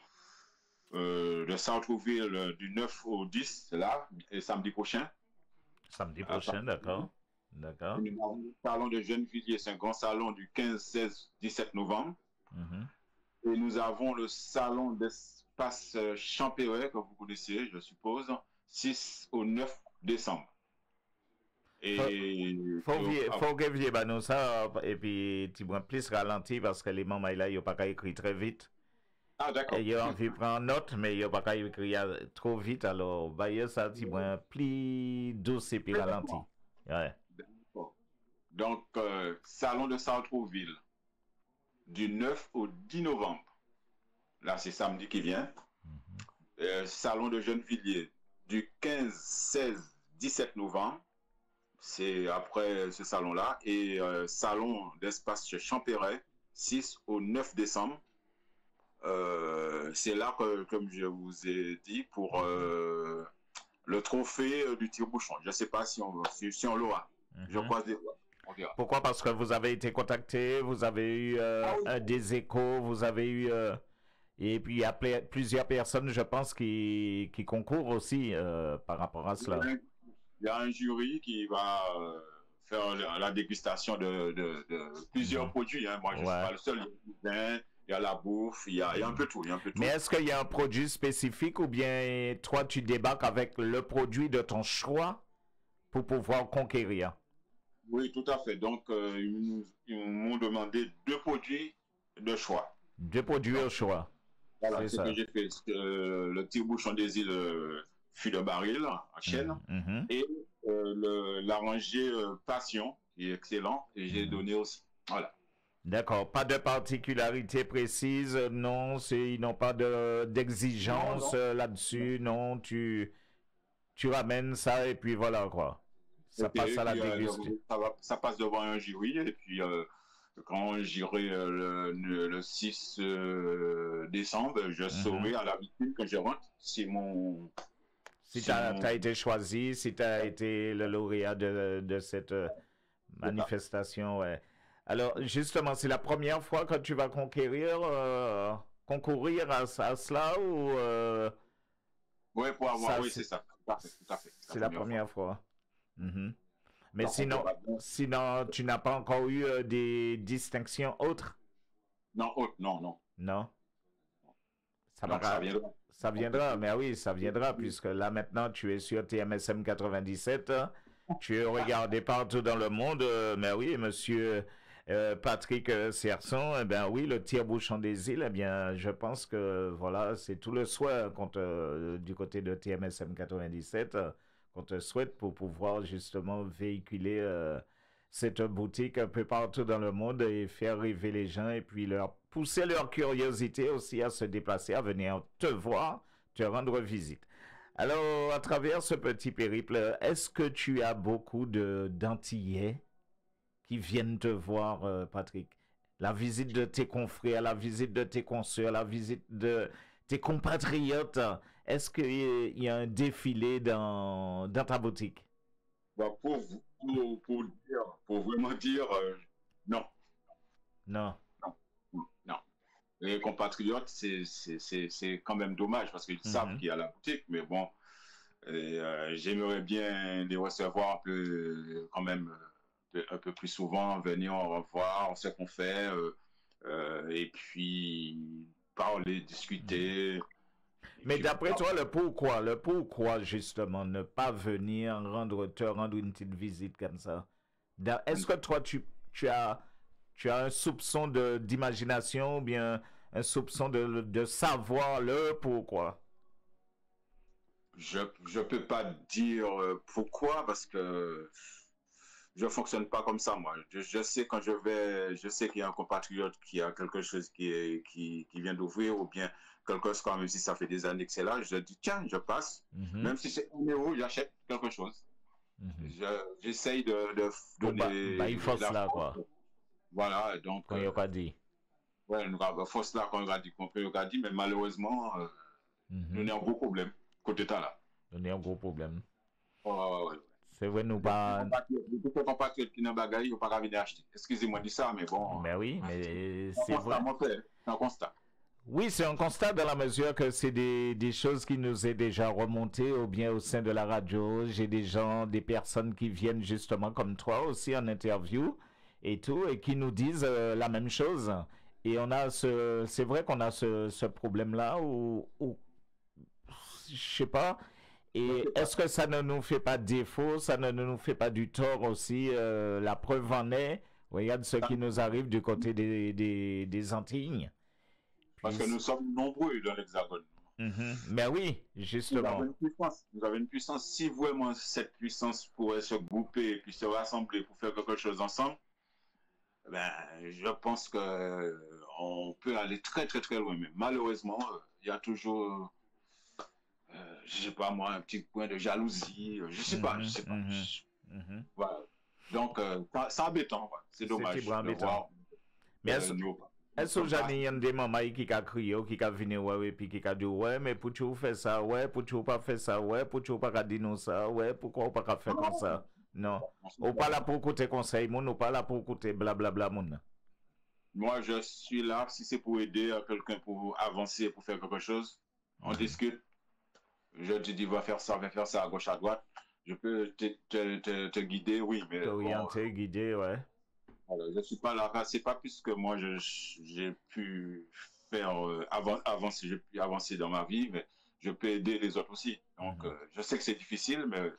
de Centre-Ville du 9 au 10, là, et samedi prochain. Samedi prochain, d'accord. D'accord. Nous avons le salon de Gennevilliers, c'est un grand salon du 15, 16, 17 novembre. Et nous avons le salon d'espace Champéret, que vous connaissez, je suppose, 6 au 9 décembre. Et faut que nous ça, et puis tu vas plus ralenti parce que les mamans là, ils n'ont pas qu'à écrire très vite. Ah, d'accord. Ils ont envie de prendre note, mais ils n'ont pas qu'à écrire trop vite, alors bah, ça, tu vas plus douce et plus ralenti. Ouais. Donc, salon de Centre-Ville, du 9 au 10 novembre. Là, c'est samedi qui vient. Salon de Gennevilliers, du 15, 16, 17 novembre. C'est après ce salon-là. Et salon d'espace Champéret, 6 au 9 décembre. C'est là que, comme je vous ai dit, pour le trophée du tire-bouchon. Je ne sais pas si on l'aura. Je croise des doigts. Pourquoi? Parce que vous avez été contacté, vous avez eu des échos, vous avez eu... et puis il y a plusieurs personnes, je pense, qui concourent aussi par rapport à cela. Il y a un jury qui va faire la dégustation de plusieurs produits. Hein. Moi, je ne suis pas le seul. Il y a la bouffe, il y a un peu tout. Mais est-ce qu'il y a un produit spécifique ou bien toi, tu débarques avec le produit de ton choix pour pouvoir conquérir? Oui, tout à fait. Donc, ils m'ont demandé 2 produits de choix. 2 produits au choix. Voilà, c'est ce que j'ai fait. Le tire-bouchon des îles fût de baril à chêne et la rangée Passion, qui est excellent, et j'ai donné aussi. Voilà. D'accord, pas de particularité précise, non, ils n'ont pas d'exigence là-dessus, non, tu ramènes ça et puis voilà quoi. Ça passe à la dégustation. Ça passe devant un jury et puis quand j'irai le 6 décembre, je saurai à la vitrine que je rentre si tu as été choisi, si tu as été le lauréat de cette manifestation, ouais. Alors, justement, c'est la première fois que tu vas concourir à cela ou... Oui, pour avoir, oui, c'est ça. Tout à fait. C'est la première fois. Mais sinon, tu n'as pas encore eu des distinctions autres? Non, autres, non. Non? Ça viendra, mais oui, ça viendra, puisque là, maintenant, tu es sur TMSM 97, Tu es regardé partout dans le monde. Mais oui, monsieur Patrick Serson, eh bien oui, le tire-bouchon des îles, eh bien, je pense que voilà, c'est tout le souhait du côté de TMSM 97 qu'on te souhaite pour pouvoir justement véhiculer cette boutique un peu partout dans le monde et faire rêver les gens et puis leur pousser leur curiosité aussi à se déplacer, à venir te voir, te rendre visite. Alors, à travers ce petit périple, est-ce que tu as beaucoup d'Antillais qui viennent te voir, Patrick? La visite de tes confrères, la visite de tes consoeurs, la visite de tes compatriotes. Est-ce qu'il y a un défilé dans ta boutique? Bon, pour vraiment dire, non. Non. Non. Les compatriotes, c'est quand même dommage parce qu'ils savent qu'il y a la boutique, mais bon, j'aimerais bien les recevoir quand même un peu plus souvent, venir revoir ce qu'on fait et puis parler, discuter. Mais d'après toi, le pourquoi justement ne pas venir te rendre une petite visite comme ça? Est-ce que toi, tu as un soupçon d'imagination ou bien un soupçon de savoir le pourquoi? Je peux pas dire pourquoi parce que je fonctionne pas comme ça, moi. Je sais quand je sais qu'il y a un compatriote qui a quelque chose qui vient d'ouvrir ou bien quelque chose, même si ça fait des années que c'est là, je dis tiens, je passe. Même si c'est 1 euro, j'achète quelque chose. J'essaye de donner... il faut cela, quoi. Voilà, donc... Quand il a dit. Ouais, il faut cela quand il a dit, mais malheureusement, nous avons un gros problème, côté là. Nous avons un gros problème. Ouais. C'est vrai, nous pas... Les compatriotes qui n'ont pas gagné, ils n'ont pas venir acheter. Excusez-moi de dire ça, mais bon... Mais oui, mais c'est vrai. C'est un constat. Oui, c'est un constat dans la mesure que c'est des choses qui nous est déjà remontées ou bien au sein de la radio. J'ai des personnes qui viennent justement comme toi aussi en interview et tout et qui nous disent la même chose. Et c'est vrai qu'on a ce problème-là où je sais pas. Et est-ce que ça ne nous fait pas défaut, ça ne nous fait pas du tort aussi? La preuve en est, regarde ce qui nous arrive du côté des Antilles. Parce que nous sommes nombreux dans l'Hexagone. Mais oui, justement. Nous avons une puissance. Si vraiment cette puissance pourrait se grouper et puis se rassembler pour faire quelque chose ensemble, ben, je pense qu'on peut aller très très très loin. Mais malheureusement, il y a toujours, je sais pas moi, un petit point de jalousie. Je sais pas. Voilà. Donc, c'est embêtant. C'est dommage. Mais est-ce que j'ai des mamans qui ont crié, qui ont venu et puis qui ont dit ouais, mais pour tu faire ça, ouais, pour tu pas faire ça, ouais, pour tu pas dire non ça, ouais, pourquoi on pas faire comme ça? Non. On pas là pour écouter conseil, on n'est pas là pour écouter blablabla. Moi, je suis là si c'est pour aider quelqu'un pour avancer, pour faire quelque chose. On discute. Je te dis va faire ça à gauche, à droite. Je peux te guider, oui, mais t'orienter, guider, ouais. Alors, je ne suis pas là, c'est pas plus que moi j'ai pu faire avancer, j'ai pu avancer dans ma vie, mais je peux aider les autres aussi. Donc, je sais que c'est difficile, mais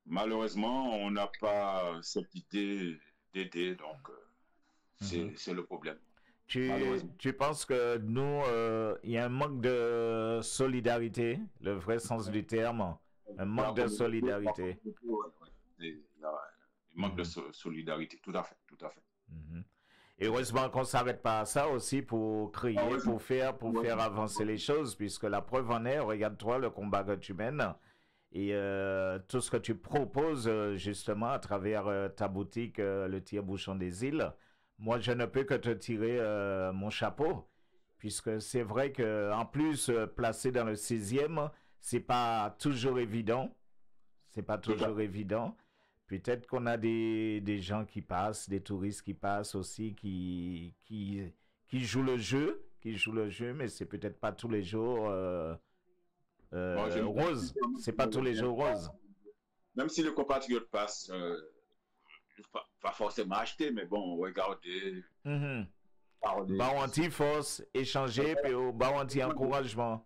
malheureusement, on n'a pas cette idée d'aider, donc c'est le problème. Tu penses que nous, il y a un manque de solidarité, le vrai sens du terme, un manque de solidarité. Il manque de solidarité, tout à fait. Et heureusement qu'on ne s'arrête pas à ça aussi pour crier, pour faire avancer les choses, puisque la preuve en est, regarde-toi le combat que tu mènes et tout ce que tu proposes justement à travers ta boutique, le tire-bouchon des îles. Moi, je ne peux que te tirer mon chapeau, puisque c'est vrai qu'en plus, placé dans le 6e, c'est pas toujours évident. Peut-être qu'on a des gens qui passent, des touristes qui passent aussi, qui jouent le jeu, mais c'est peut-être pas tous les jours rose. C'est pas tous les jours rose. Même si les compatriotes passent, pas forcément acheter, mais bon, regardez. Bah, anti-force, échanger, puis bah, anti-encouragement.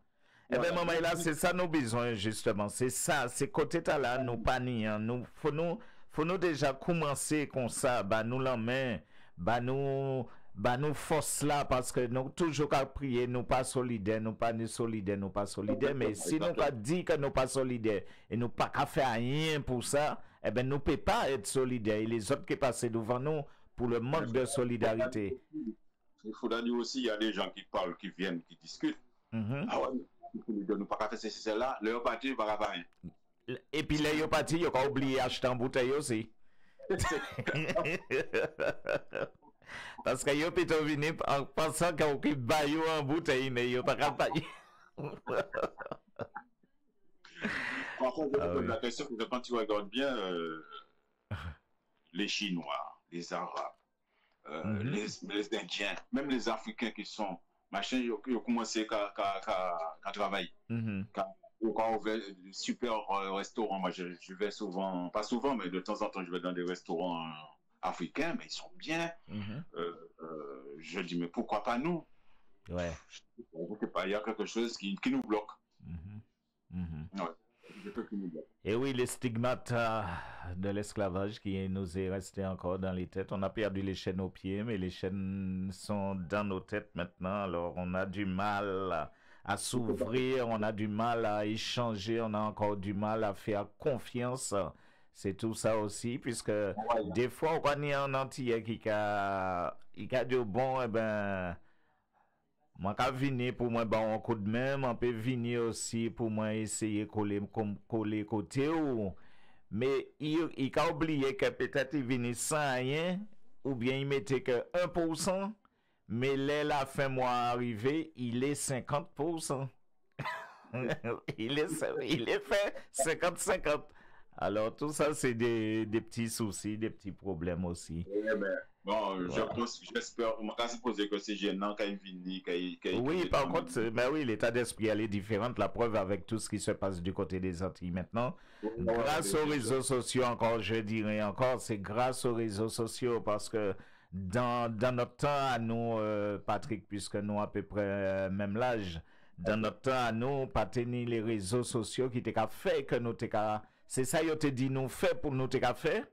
Eh bien, maman, là, c'est ça nos besoins, justement. C'est ça, c'est côté là, nous pas ni, hein. Faut nous déjà commencer comme ça, bah, nous la main, bah, nous force là, parce que nous toujours qu'à prier, nous pas solidaires, nous pas ni solidaires, nous pas solidaires, mais si nous pas dit que nous pas solidaires, et nous pas qu'à faire rien pour ça, eh ben, nous peut pas être solidaires. Et les autres qui passent devant nous, pour le manque de solidarité. Il faudra dire aussi, il y a des gens qui parlent, qui viennent, qui discutent. Ah ouais, nous pas faire celle-là, leur parti, pas faire rien. Et puis, les partis, ils ont oublié d'acheter en bouteille aussi. Parce que ils peuvent venir en pensant qu'ils ont baillot en bouteille, mais ils n'ont pas capable. Franchement, je pose la question, que quand tu regardes bien les Chinois, les Arabes, les Indiens, même les Africains qui sont machin, ils ont commencé à travailler. Ils ont ouvert de super restaurants. Moi, je vais souvent, pas souvent, mais de temps en temps, je vais dans des restaurants africains, mais ils sont bien. Je dis, mais pourquoi pas nous? Ouais. Je sais pas, il y a quelque chose qui nous bloque. Ouais. Et oui, les stigmates de l'esclavage qui nous est resté encore dans les têtes. On a perdu les chaînes aux pieds, mais les chaînes sont dans nos têtes maintenant. Alors, on a du mal à s'ouvrir, on a du mal à échanger, on a encore du mal à faire confiance. C'est tout ça aussi, puisque des fois, on est un Antillais qui a dit bon, eh ben, moi, quand venir pour moi, bon, un coup de main, on peut venir aussi pour moi essayer de coller côté ou, mais il a oublié que peut-être il venait sans rien, ou bien il mettait que 1%, mais là, la fin mois arrivé, il est 50%. il est fait 50-50. Alors, tout ça, c'est des petits soucis, des petits problèmes aussi. Bon, j'espère, on m'a supposé que c'est gênant quand il vient. Oui, par contre, mais oui, l'état d'esprit, elle est différente. La preuve avec tout ce qui se passe du côté des Antilles maintenant. Grâce aux réseaux sociaux, encore, je dirais encore, c'est grâce aux réseaux sociaux parce que dans notre temps à nous, Patrick, puisque nous à peu près même l'âge, dans notre temps à nous, pas tenir les réseaux sociaux qui t'ont fait que nous t'ont c'est ça, yo te dit nous fait pour nous te faire.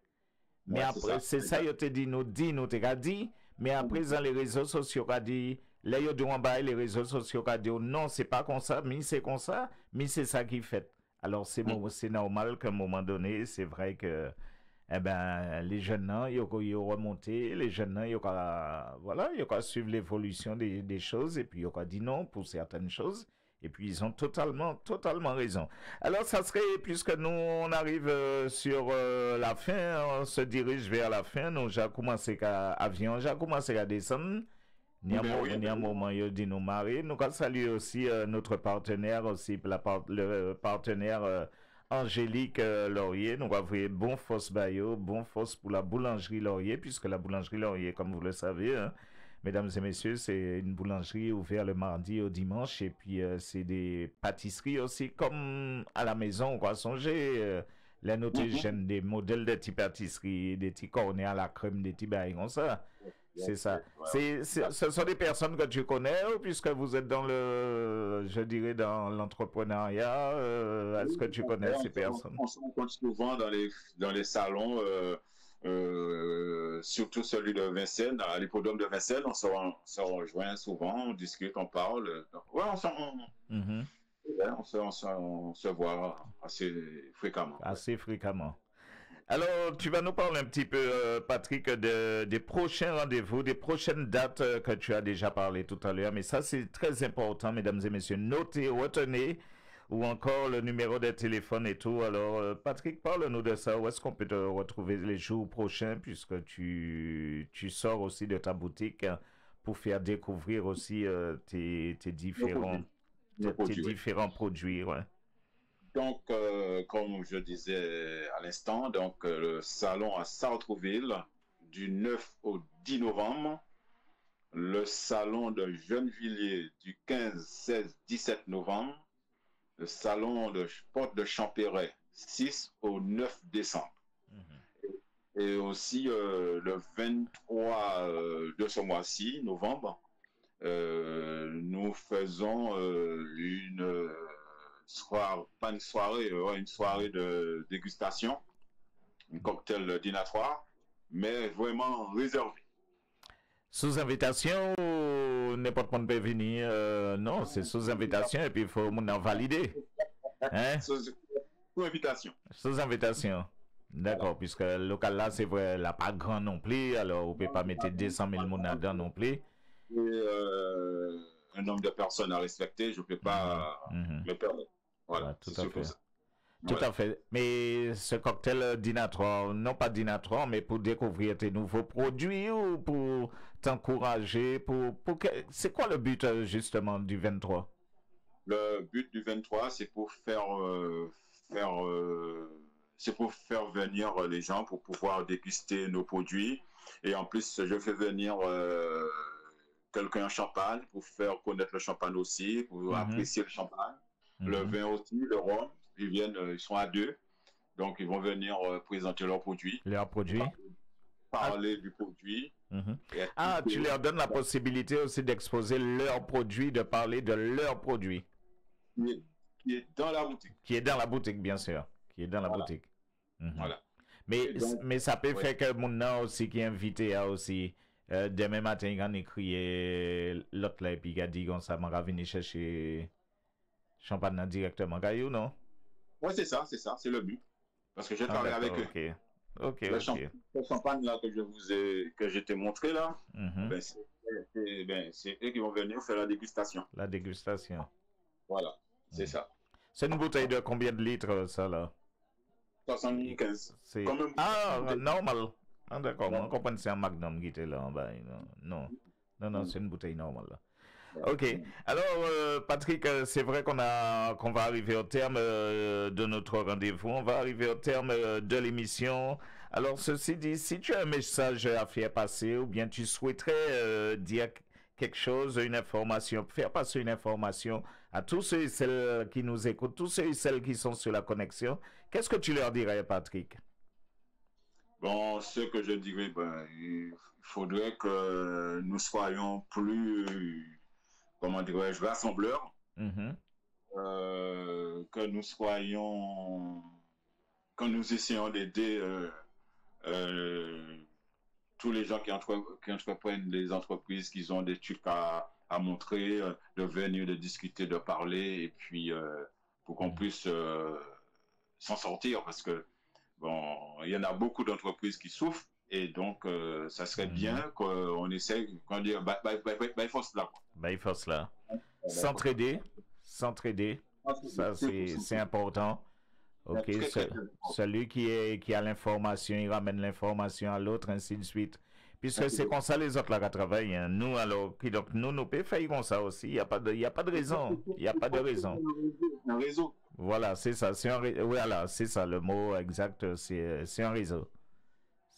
Mais après, c'est ça, yo te dit nous te dit. Mais après, dans les réseaux sociaux, qu'a dit, là, yo doit en les réseaux sociaux, qu'a dit, non, c'est pas comme ça, mais c'est comme ça, mais c'est ça qui fait. Alors, c'est normal qu'à un moment donné, c'est vrai que, eh ben, les jeunes, ils ont remonté, les jeunes, ils ont suivre l'évolution des choses, et puis ils ont dit non pour certaines choses. Et puis, ils ont totalement raison. Alors, ça serait, puisque nous, on arrive sur la fin, on se dirige vers la fin, nous, j'ai commencé avion, j'ai commencé à descendre. Il y a un moment, il dit nous marier. Nous, on salue aussi notre partenaire, aussi, le partenaire Angélique Laurier. Nous, on va voir bon force Bayo, bon force pour la boulangerie Laurier, puisque la boulangerie Laurier, comme vous le savez, hein, mesdames et messieurs, c'est une boulangerie ouverte le mardi au dimanche et puis c'est des pâtisseries aussi comme à la maison, on va songer. Les notés jeunes, des modèles de petites pâtisseries, des petits cornets à la crème, des petits bails comme ça. C'est ça. Ce sont des personnes que tu connais puisque vous êtes dans je dirais, dans l'entrepreneuriat. Est-ce que tu connais ces personnes? On se rencontre souvent dans les salons. Surtout celui de Vincennes, à l'hippodrome de Vincennes, on se rejoint souvent, on discute, on parle. Ouais, on se voit assez fréquemment. Assez fréquemment. Alors, tu vas nous parler un petit peu, Patrick, des prochains rendez-vous, des prochaines dates que tu as déjà parlé tout à l'heure. Mais ça, c'est très important, mesdames et messieurs. Notez, retenez. Ou encore le numéro de téléphone et tout. Alors, Patrick, parle-nous de ça. Où est-ce qu'on peut te retrouver les jours prochains, puisque tu sors aussi de ta boutique hein, pour faire découvrir aussi tes différents produits. Ouais. Donc, comme je disais à l'instant, donc le salon à Sartrouville du 9 au 10 novembre, le salon de Gennevilliers du 15, 16, 17 novembre, le salon de Porte de Champéret, 6 au 9 décembre. Et aussi le 23 de ce mois-ci, novembre, nous faisons pas une soirée, une soirée de dégustation, un cocktail dînatoire, mais vraiment réservé. Sous invitation ou n'importe qui peut venir? Non, c'est sous invitation et puis il faut m'en valider. Hein? Sous invitation. Sous invitation. D'accord, puisque le local là, c'est vrai, il n'a pas grand non plus, alors on ne peut pas mettre 200 000 personnes dedans non plus. Et, un nombre de personnes à respecter, je ne peux pas me permettre. Voilà, tout à fait. Ça. Tout à fait. Mais ce cocktail dînatoire, non pas dînatoire, mais pour découvrir tes nouveaux produits ou pour t'encourager, c'est quoi le but justement du 23? Le but du 23, c'est pour faire venir les gens pour pouvoir déguster nos produits. Et en plus, je fais venir quelqu'un en Champagne pour faire connaître le champagne aussi, pour apprécier le champagne. Le vin aussi, le rhum. Ils sont à 2. Donc, ils vont venir présenter leurs produits. Leurs produits. Parler du produit. Tu leur donnes la possibilité aussi d'exposer leurs produits, de parler de leurs produits. Qui est dans la boutique. Qui est dans la boutique, bien sûr. Qui est dans la boutique. Voilà. Mais ça peut faire que mon nom aussi qui est invité à aussi. Demain matin, il a écrit l'autre là et puis il a dit qu'on ça m'a venir chercher champagne directement. Caillou, non? Oui, c'est ça, c'est le but. Parce que j'ai travaillé avec eux. Le champagne là que je t'ai montré là, c'est eux qui vont venir faire la dégustation. La dégustation. Voilà, c'est ça. C'est une bouteille de combien de litres, ça là? 75. Normal. Ah, d'accord, on comprend que c'est un magnum qui était là en bas. Non, c'est une bouteille normale là. Ok. Alors, Patrick, c'est vrai qu'on va arriver au terme de notre rendez-vous. On va arriver au terme de l'émission. Alors, ceci dit, si tu as un message à faire passer ou bien tu souhaiterais dire quelque chose, une information, faire passer une information à tous ceux et celles qui nous écoutent, tous ceux et celles qui sont sur la connexion, qu'est-ce que tu leur dirais, Patrick? Bon, ce que je dirais, il faudrait que nous soyons plus... comment dirais-je, rassembleurs, que nous essayons d'aider tous les gens qui entreprennent des entreprises, qui ont des trucs à montrer, de venir, de discuter, de parler, et puis pour qu'on puisse s'en sortir, parce que bon, il y en a beaucoup d'entreprises qui souffrent, et donc ça serait bien qu'on essaye, qu'on dise, force là. Force là. S'entraider, ça c'est important. Ok, celui qui a l'information, il ramène l'information à l'autre, ainsi de suite. Puisque c'est comme ça les autres là qui travaillent. Hein. Nous, alors, donc nous pouvons faire comme ça aussi. Il n'y a pas de raison. Il n'y a pas de raison. Un réseau. Voilà, c'est ça. Voilà, c'est ça le mot exact. C'est un réseau.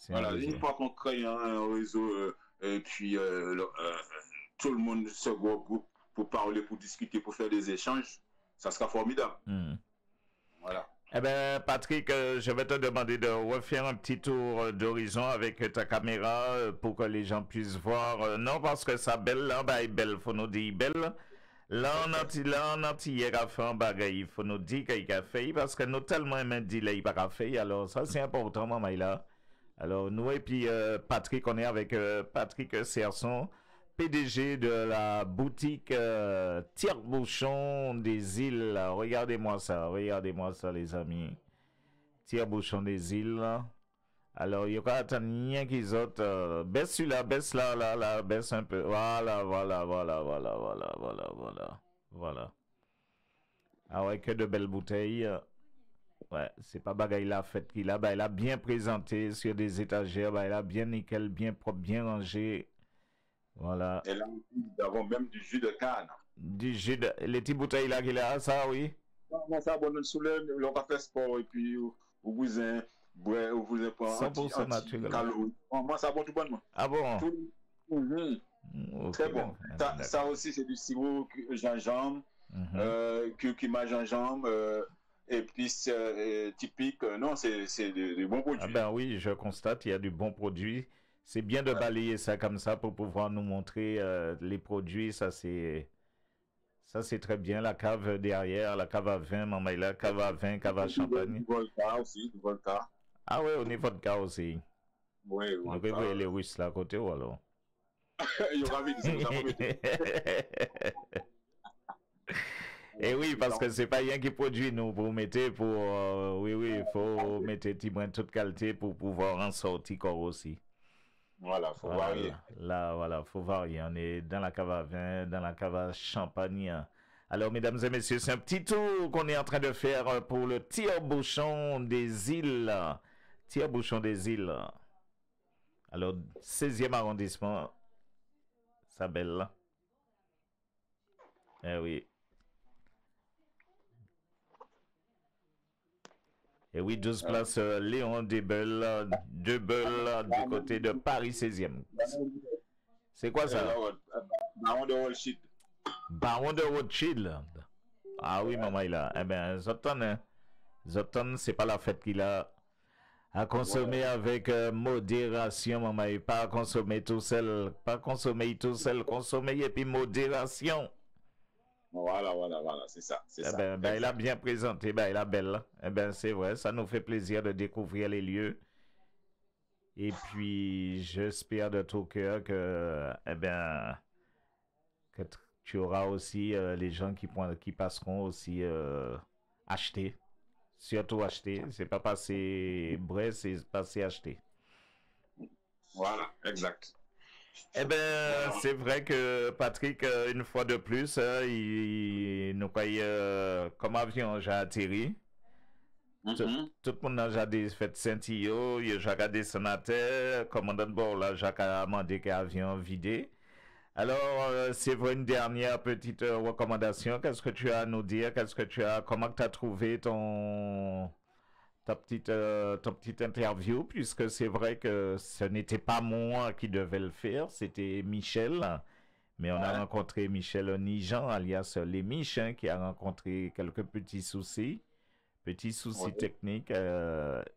Voilà, une fois qu'on crée un réseau, et puis tout le monde se regroupe pour parler, pour discuter, pour faire des échanges, ça sera formidable. Voilà. Eh bien, Patrick, je vais te demander de refaire un petit tour d'horizon avec ta caméra pour que les gens puissent voir. Non, parce que ça belle, là, il belle, faut nous dire belle. Là, on a hier à faire un bagage, il faut nous dire qu'il a fait, parce que nous tellement aimons dire qu'il n'a pas fait. Alors, ça, c'est important, maman, là. Alors, nous et puis Patrick, on est avec Patrick Serson, PDG de la boutique Tire-Bouchon des Îles. Regardez-moi ça, les amis. Tire-Bouchon des Îles. Alors, il y aura rien qu'ils autres. Baisse celui-là, baisse là, baisse un peu. Voilà. Ah ouais, que de belles bouteilles. Ouais, c'est pas bagaille la fête qu'il a. Bah, il a bien présenté sur des étagères. Bah, il a bien nickel, bien propre, bien rangé. Voilà. Et là, nous avons même du jus de canne. Du jus de... Les petites bouteilles là qu'il a, ça, oui. Non, ça, bon, nous soulève le café sport et puis vous prend 100% naturel. Moi, ça bon tout bonnement. Ah bon? Très bon. Ça aussi, c'est du sirop gingembre, curcuma gingembre, épices typiques. Non, c'est des bons produits. Ah ben oui, je constate, il y a du bon produit. C'est bien de balayer ça comme ça pour pouvoir nous montrer les produits. Ça, c'est Ça, c'est très bien. La cave derrière, la cave à vin, maman, la cave à vin, cave à champagne. Du Volta aussi, du Volta. Ah ouais, on est vodka aussi. Oui, on peut voir les Russes là à côté ou alors? Il y aura vite, Et oui, parce que c'est pas rien qui produit, nous, pour mettre, oui, il faut mettre toute qualité pour pouvoir en sortir corps aussi. Voilà, faut varier. Là, voilà, faut varier. On est dans la cave à vin, dans la cave à champagne. Alors, mesdames et messieurs, c'est un petit tour qu'on est en train de faire pour le tire-bouchon des îles. Tire-bouchon des îles. Alors, 16e arrondissement, ça belle. Eh oui. Et oui, 12 places Léon Debel, du côté de Paris 16e. C'est quoi ça? Baron de Rothschild. Baron de Rothschild. Ah oui, maman, il a. Eh bien, Zotan, c'est pas la fête qu'il a. À consommer avec modération, maman, et pas à consommer tout seul. Pas consommer tout seul, consommer et puis modération. Voilà, c'est ça. Ben, il a bien présenté, ben, il a belle. Eh ben, c'est vrai, ça nous fait plaisir de découvrir les lieux. Et puis, j'espère de tout cœur que, eh ben, que tu auras aussi les gens qui passeront aussi acheter. Surtout acheter. C'est pas passer bref, c'est passer acheter. Voilà, exact. Eh bien, c'est vrai que Patrick, une fois de plus, il nous croyait comme avion, j'ai atterri. Tout le monde a déjà fait Saint-Iyo, il a regardé son terre, commandant de bord, là, Jacques a demandé que l'avion vidé. Alors, c'est vrai, une dernière petite recommandation. Qu'est-ce que tu as à nous dire? Comment tu as trouvé ta petite interview, puisque c'est vrai que ce n'était pas moi qui devais le faire, c'était Michel, mais on a rencontré Michel Nijan, alias Les Mich, qui a rencontré quelques petits soucis techniques.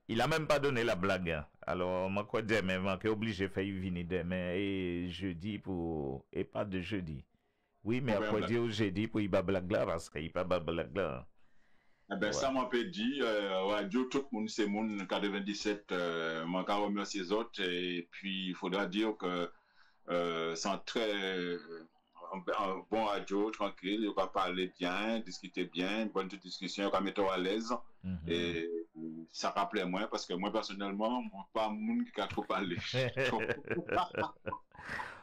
Il a même pas donné la blague. Alors, moi, quoi demain, moi, qui est obligé de faire venir demain et jeudi et pas de jeudi. Oui, mais après dire jeudi pour y pas blague là, parce qu'il n'y a pas blague là. Eh ben, ça m'a pas dit, radio, tout le monde, c'est mon 97, m'en remercie les autres, et puis il faudra dire que c'est un très bon radio, tranquille, il va parler bien, discuter bien, une bonne discussion, il va mettre à l'aise, et ça rappelait moi, parce que moi personnellement, moi, pas un monde qui a trop parlé.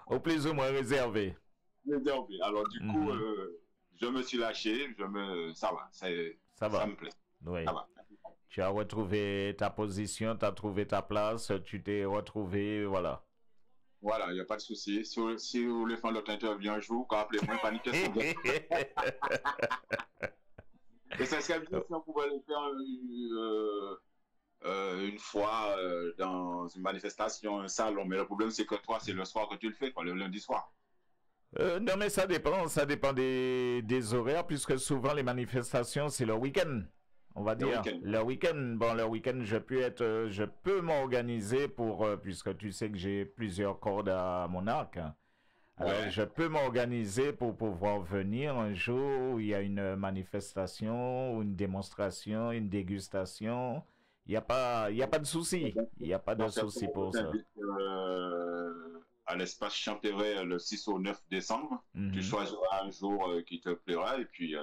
Au plus ou moins réservé. Alors du coup, je me suis lâché, ça va, ça me plaît. Oui. Ça va. Tu as retrouvé ta position, tu as trouvé ta place, tu t'es retrouvé, voilà. Voilà, il n'y a pas de souci. Si vous voulez faire notre interview un jour, appelez-moi, paniquez. Et ça serait bien si on pouvait le faire une fois dans une manifestation, un salon. Mais le problème, c'est que toi, c'est le soir que tu le fais, quoi, le lundi soir. Non, mais ça dépend des horaires, puisque souvent les manifestations, c'est le week-end, on va dire. Le week-end, je peux m'organiser puisque tu sais que j'ai plusieurs cordes à mon arc. Alors, je peux m'organiser pour pouvoir venir un jour où il y a une manifestation, ou une démonstration, une dégustation. Il n'y a pas de souci. Il n'y a pas de souci pour ça. À l'espace Champéret le 6 au 9 décembre. Tu choisiras un jour qui te plaira et puis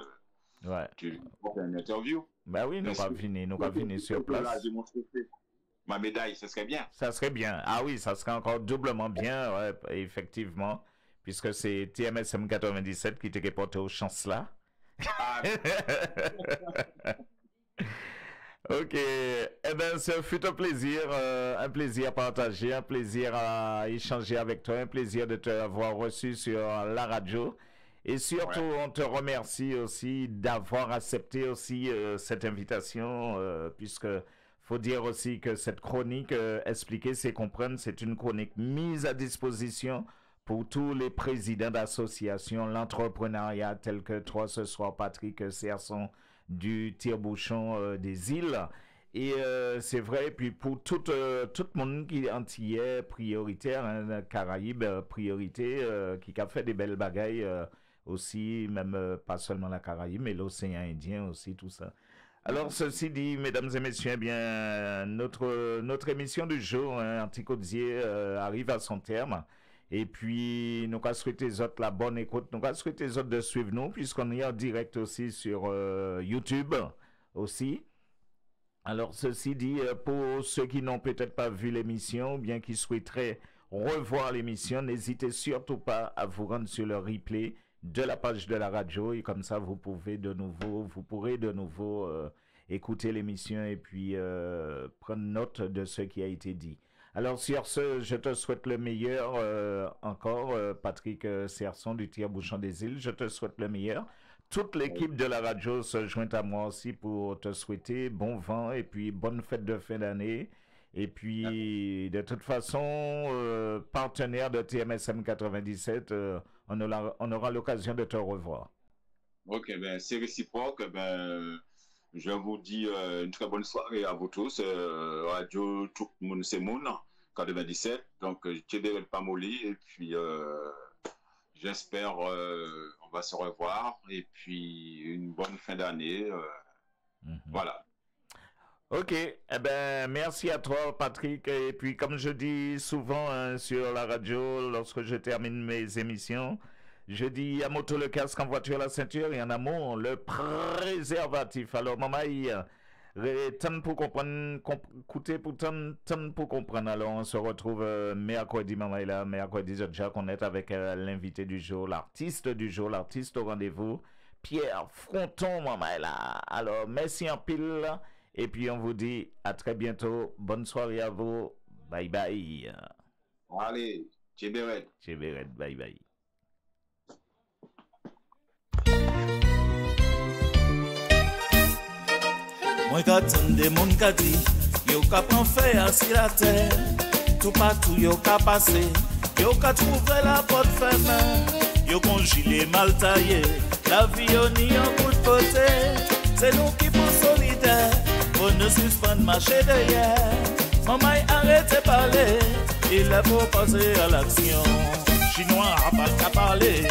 tu feras une interview. Ben oui, nous va venir sur place. Ma médaille, ça serait bien. Ça serait bien. Ah oui, ça serait encore doublement bien, ouais, effectivement, puisque c'est TMSM 97 qui t'est porté au Chancelat. Ah. Ok, eh bien, ce fut un plaisir partagé, un plaisir à échanger avec toi, un plaisir de t'avoir reçu sur la radio. Et surtout, on te remercie aussi d'avoir accepté aussi cette invitation, puisque faut dire aussi que cette chronique, Expliquer, c'est comprendre, c'est une chronique mise à disposition pour tous les présidents d'associations, l'entrepreneuriat tel que toi ce soir, Patrick Serson, du tire-bouchon des îles. Et c'est vrai, puis pour tout le monde qui est antillais prioritaire, Caraïbes priorité, qui a fait des belles bagailles aussi, même pas seulement la Caraïbe, mais l'océan Indien aussi, tout ça. Alors, ceci dit, mesdames et messieurs, eh bien, notre émission du jour, hein, Anticodier, arrive à son terme. Et puis, nous allons souhaiter les autres la bonne écoute. Nous allons souhaiter les autres de suivre nous, puisqu'on est en direct aussi sur YouTube aussi. Alors, ceci dit, pour ceux qui n'ont peut-être pas vu l'émission, ou bien qui souhaiteraient revoir l'émission, n'hésitez surtout pas à vous rendre sur le replay de la page de la radio. Et comme ça, vous pourrez de nouveau écouter l'émission et puis prendre note de ce qui a été dit. Alors, sur ce, je te souhaite le meilleur encore, Patrick Serson du Tire-Bouchon des Îles. Je te souhaite le meilleur. Toute l'équipe de la radio se joint à moi aussi pour te souhaiter bon vent et puis bonne fête de fin d'année. Et puis, de toute façon, partenaire de TMSM 97, on aura l'occasion de te revoir. Ok, ben c'est réciproque. Ben, je vous dis une très bonne soirée à vous tous. Radio Tout le monde c'est Moun 97. Donc, Tchédéret Pamoli. Et puis, j'espère on va se revoir. Et puis, une bonne fin d'année. Voilà. Ok, eh ben, merci à toi, Patrick. Et puis, comme je dis souvent hein, sur la radio, lorsque je termine mes émissions, je dis à moto le casque, en voiture la ceinture et en amont le préservatif. Alors, maman, temps pour comprendre, écoutez pour temps pour comprendre. Alors, on se retrouve mercredi, maman, là, mercredi, déjà qu'on est avec l'invité du jour, l'artiste au rendez-vous, Pierre Fronton, maman, là. Alors, merci en pile. Et puis, on vous dit à très bientôt. Bonne soirée à vous. Bye bye. Allez, Tchédéret. Tchédéret, bye bye. Moi j'attends des moun ka di, yo ka pran fè assis la terre, tout partout yo ka passé, yo ka trouvé la porte fermée, yo kon gilet mal taillé, la vie yo ni en coup de côté, c'est nous qui pour solidaire, pour ne suspendre marcher derrière, maman arrêtez parler, il faut passer à l'action, chinois a pas qu'à parler,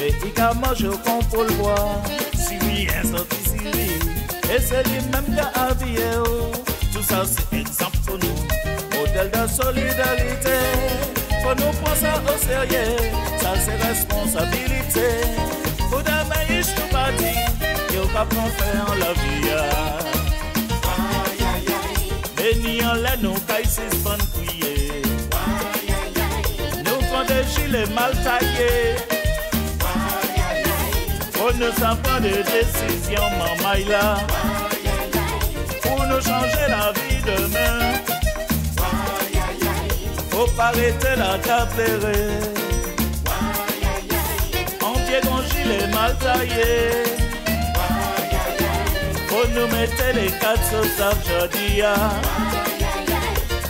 et il a mangé au con pour le boire, si oui un sorti si oui. Et c'est lui-même qui a habillé. Tout ça c'est exemple pour nous. Modèle de solidarité. Faut nous prendre ça au sérieux. Ça c'est responsabilité. Pour demain, il ne peut pas dire. Yo pas prendre faire la vie. Aïe aïe aïe. Mais ni en l'air, nous caille c'est bonne crier. Aïe aïe aïe. Nous prend des gilets mal taillés. On ne sent pas de décision, maman là, pour nous changer la vie demain. Faut pas arrêter la tapérer. En pied qu'on gilet mal taillé. Faut nous mettre les quatre sausages jeudi,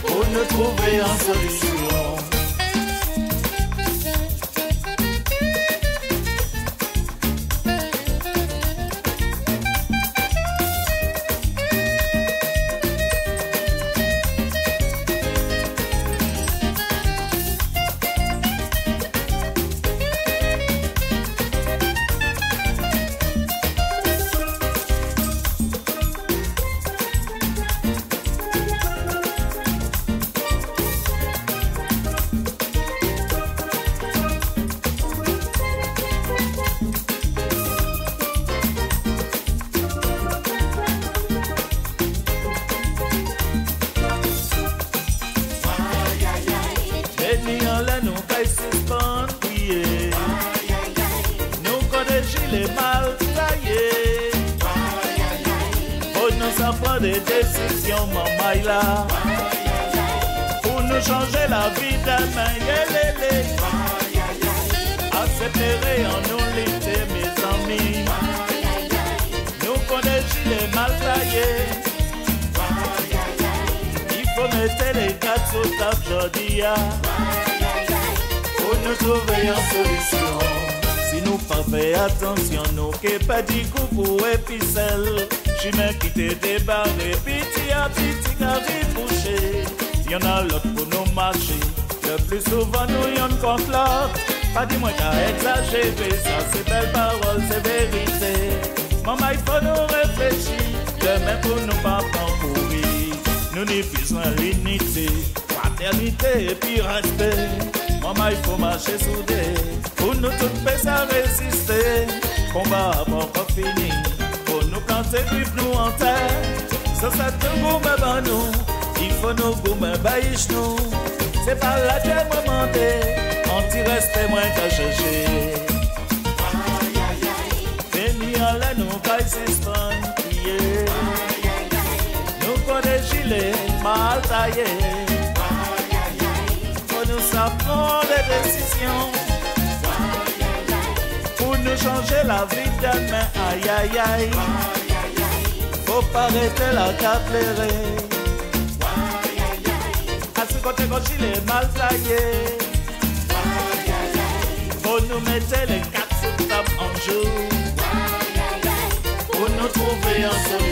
pour nous trouver une solution. Des décisions, maman là, pour nous changer la vie demain, à séparer en nous l'unité, mes amis, nous connaissons les mal taillés, il faut mettre les quatre sous table aujourd'hui, pour nous trouver une solution. Si nous pas fait attention, nous qui pas du coup pour épicelle. Chemin qui te débarré, petit à petit, carré bouché. Y'en a l'autre pour nous marcher. Le plus souvent, nous y'en contre l'autre. Pas dis-moi qu'à exagérer, ça c'est belle parole, c'est vérité. Maman, il faut nous réfléchir, demain pour nous pas courir. Nous n'y besoin l'unité, fraternité et puis respect. Maman, il faut marcher soudé, pour nous toutes paix à résister. Combat à mort pas fini, pour nous planter, vivre nous en terre. Ça c'est tout gourmet dans nous, il faut nous gourmet baïch nous. C'est pas la terre demandée, anti-respect moins qu'à chercher. Veni à la nous caille suspendre, crier. Nous prenons des gilets mal taillés. Faut nous apprendre des décisions. Pour nous changer la vie demain, aïe aïe aïe. Faut pas arrêter la caplérer. À ce côté quand il est mal taillé. Faut nous mettre les 4 sous table en jour. Pour nous trouver un soleil.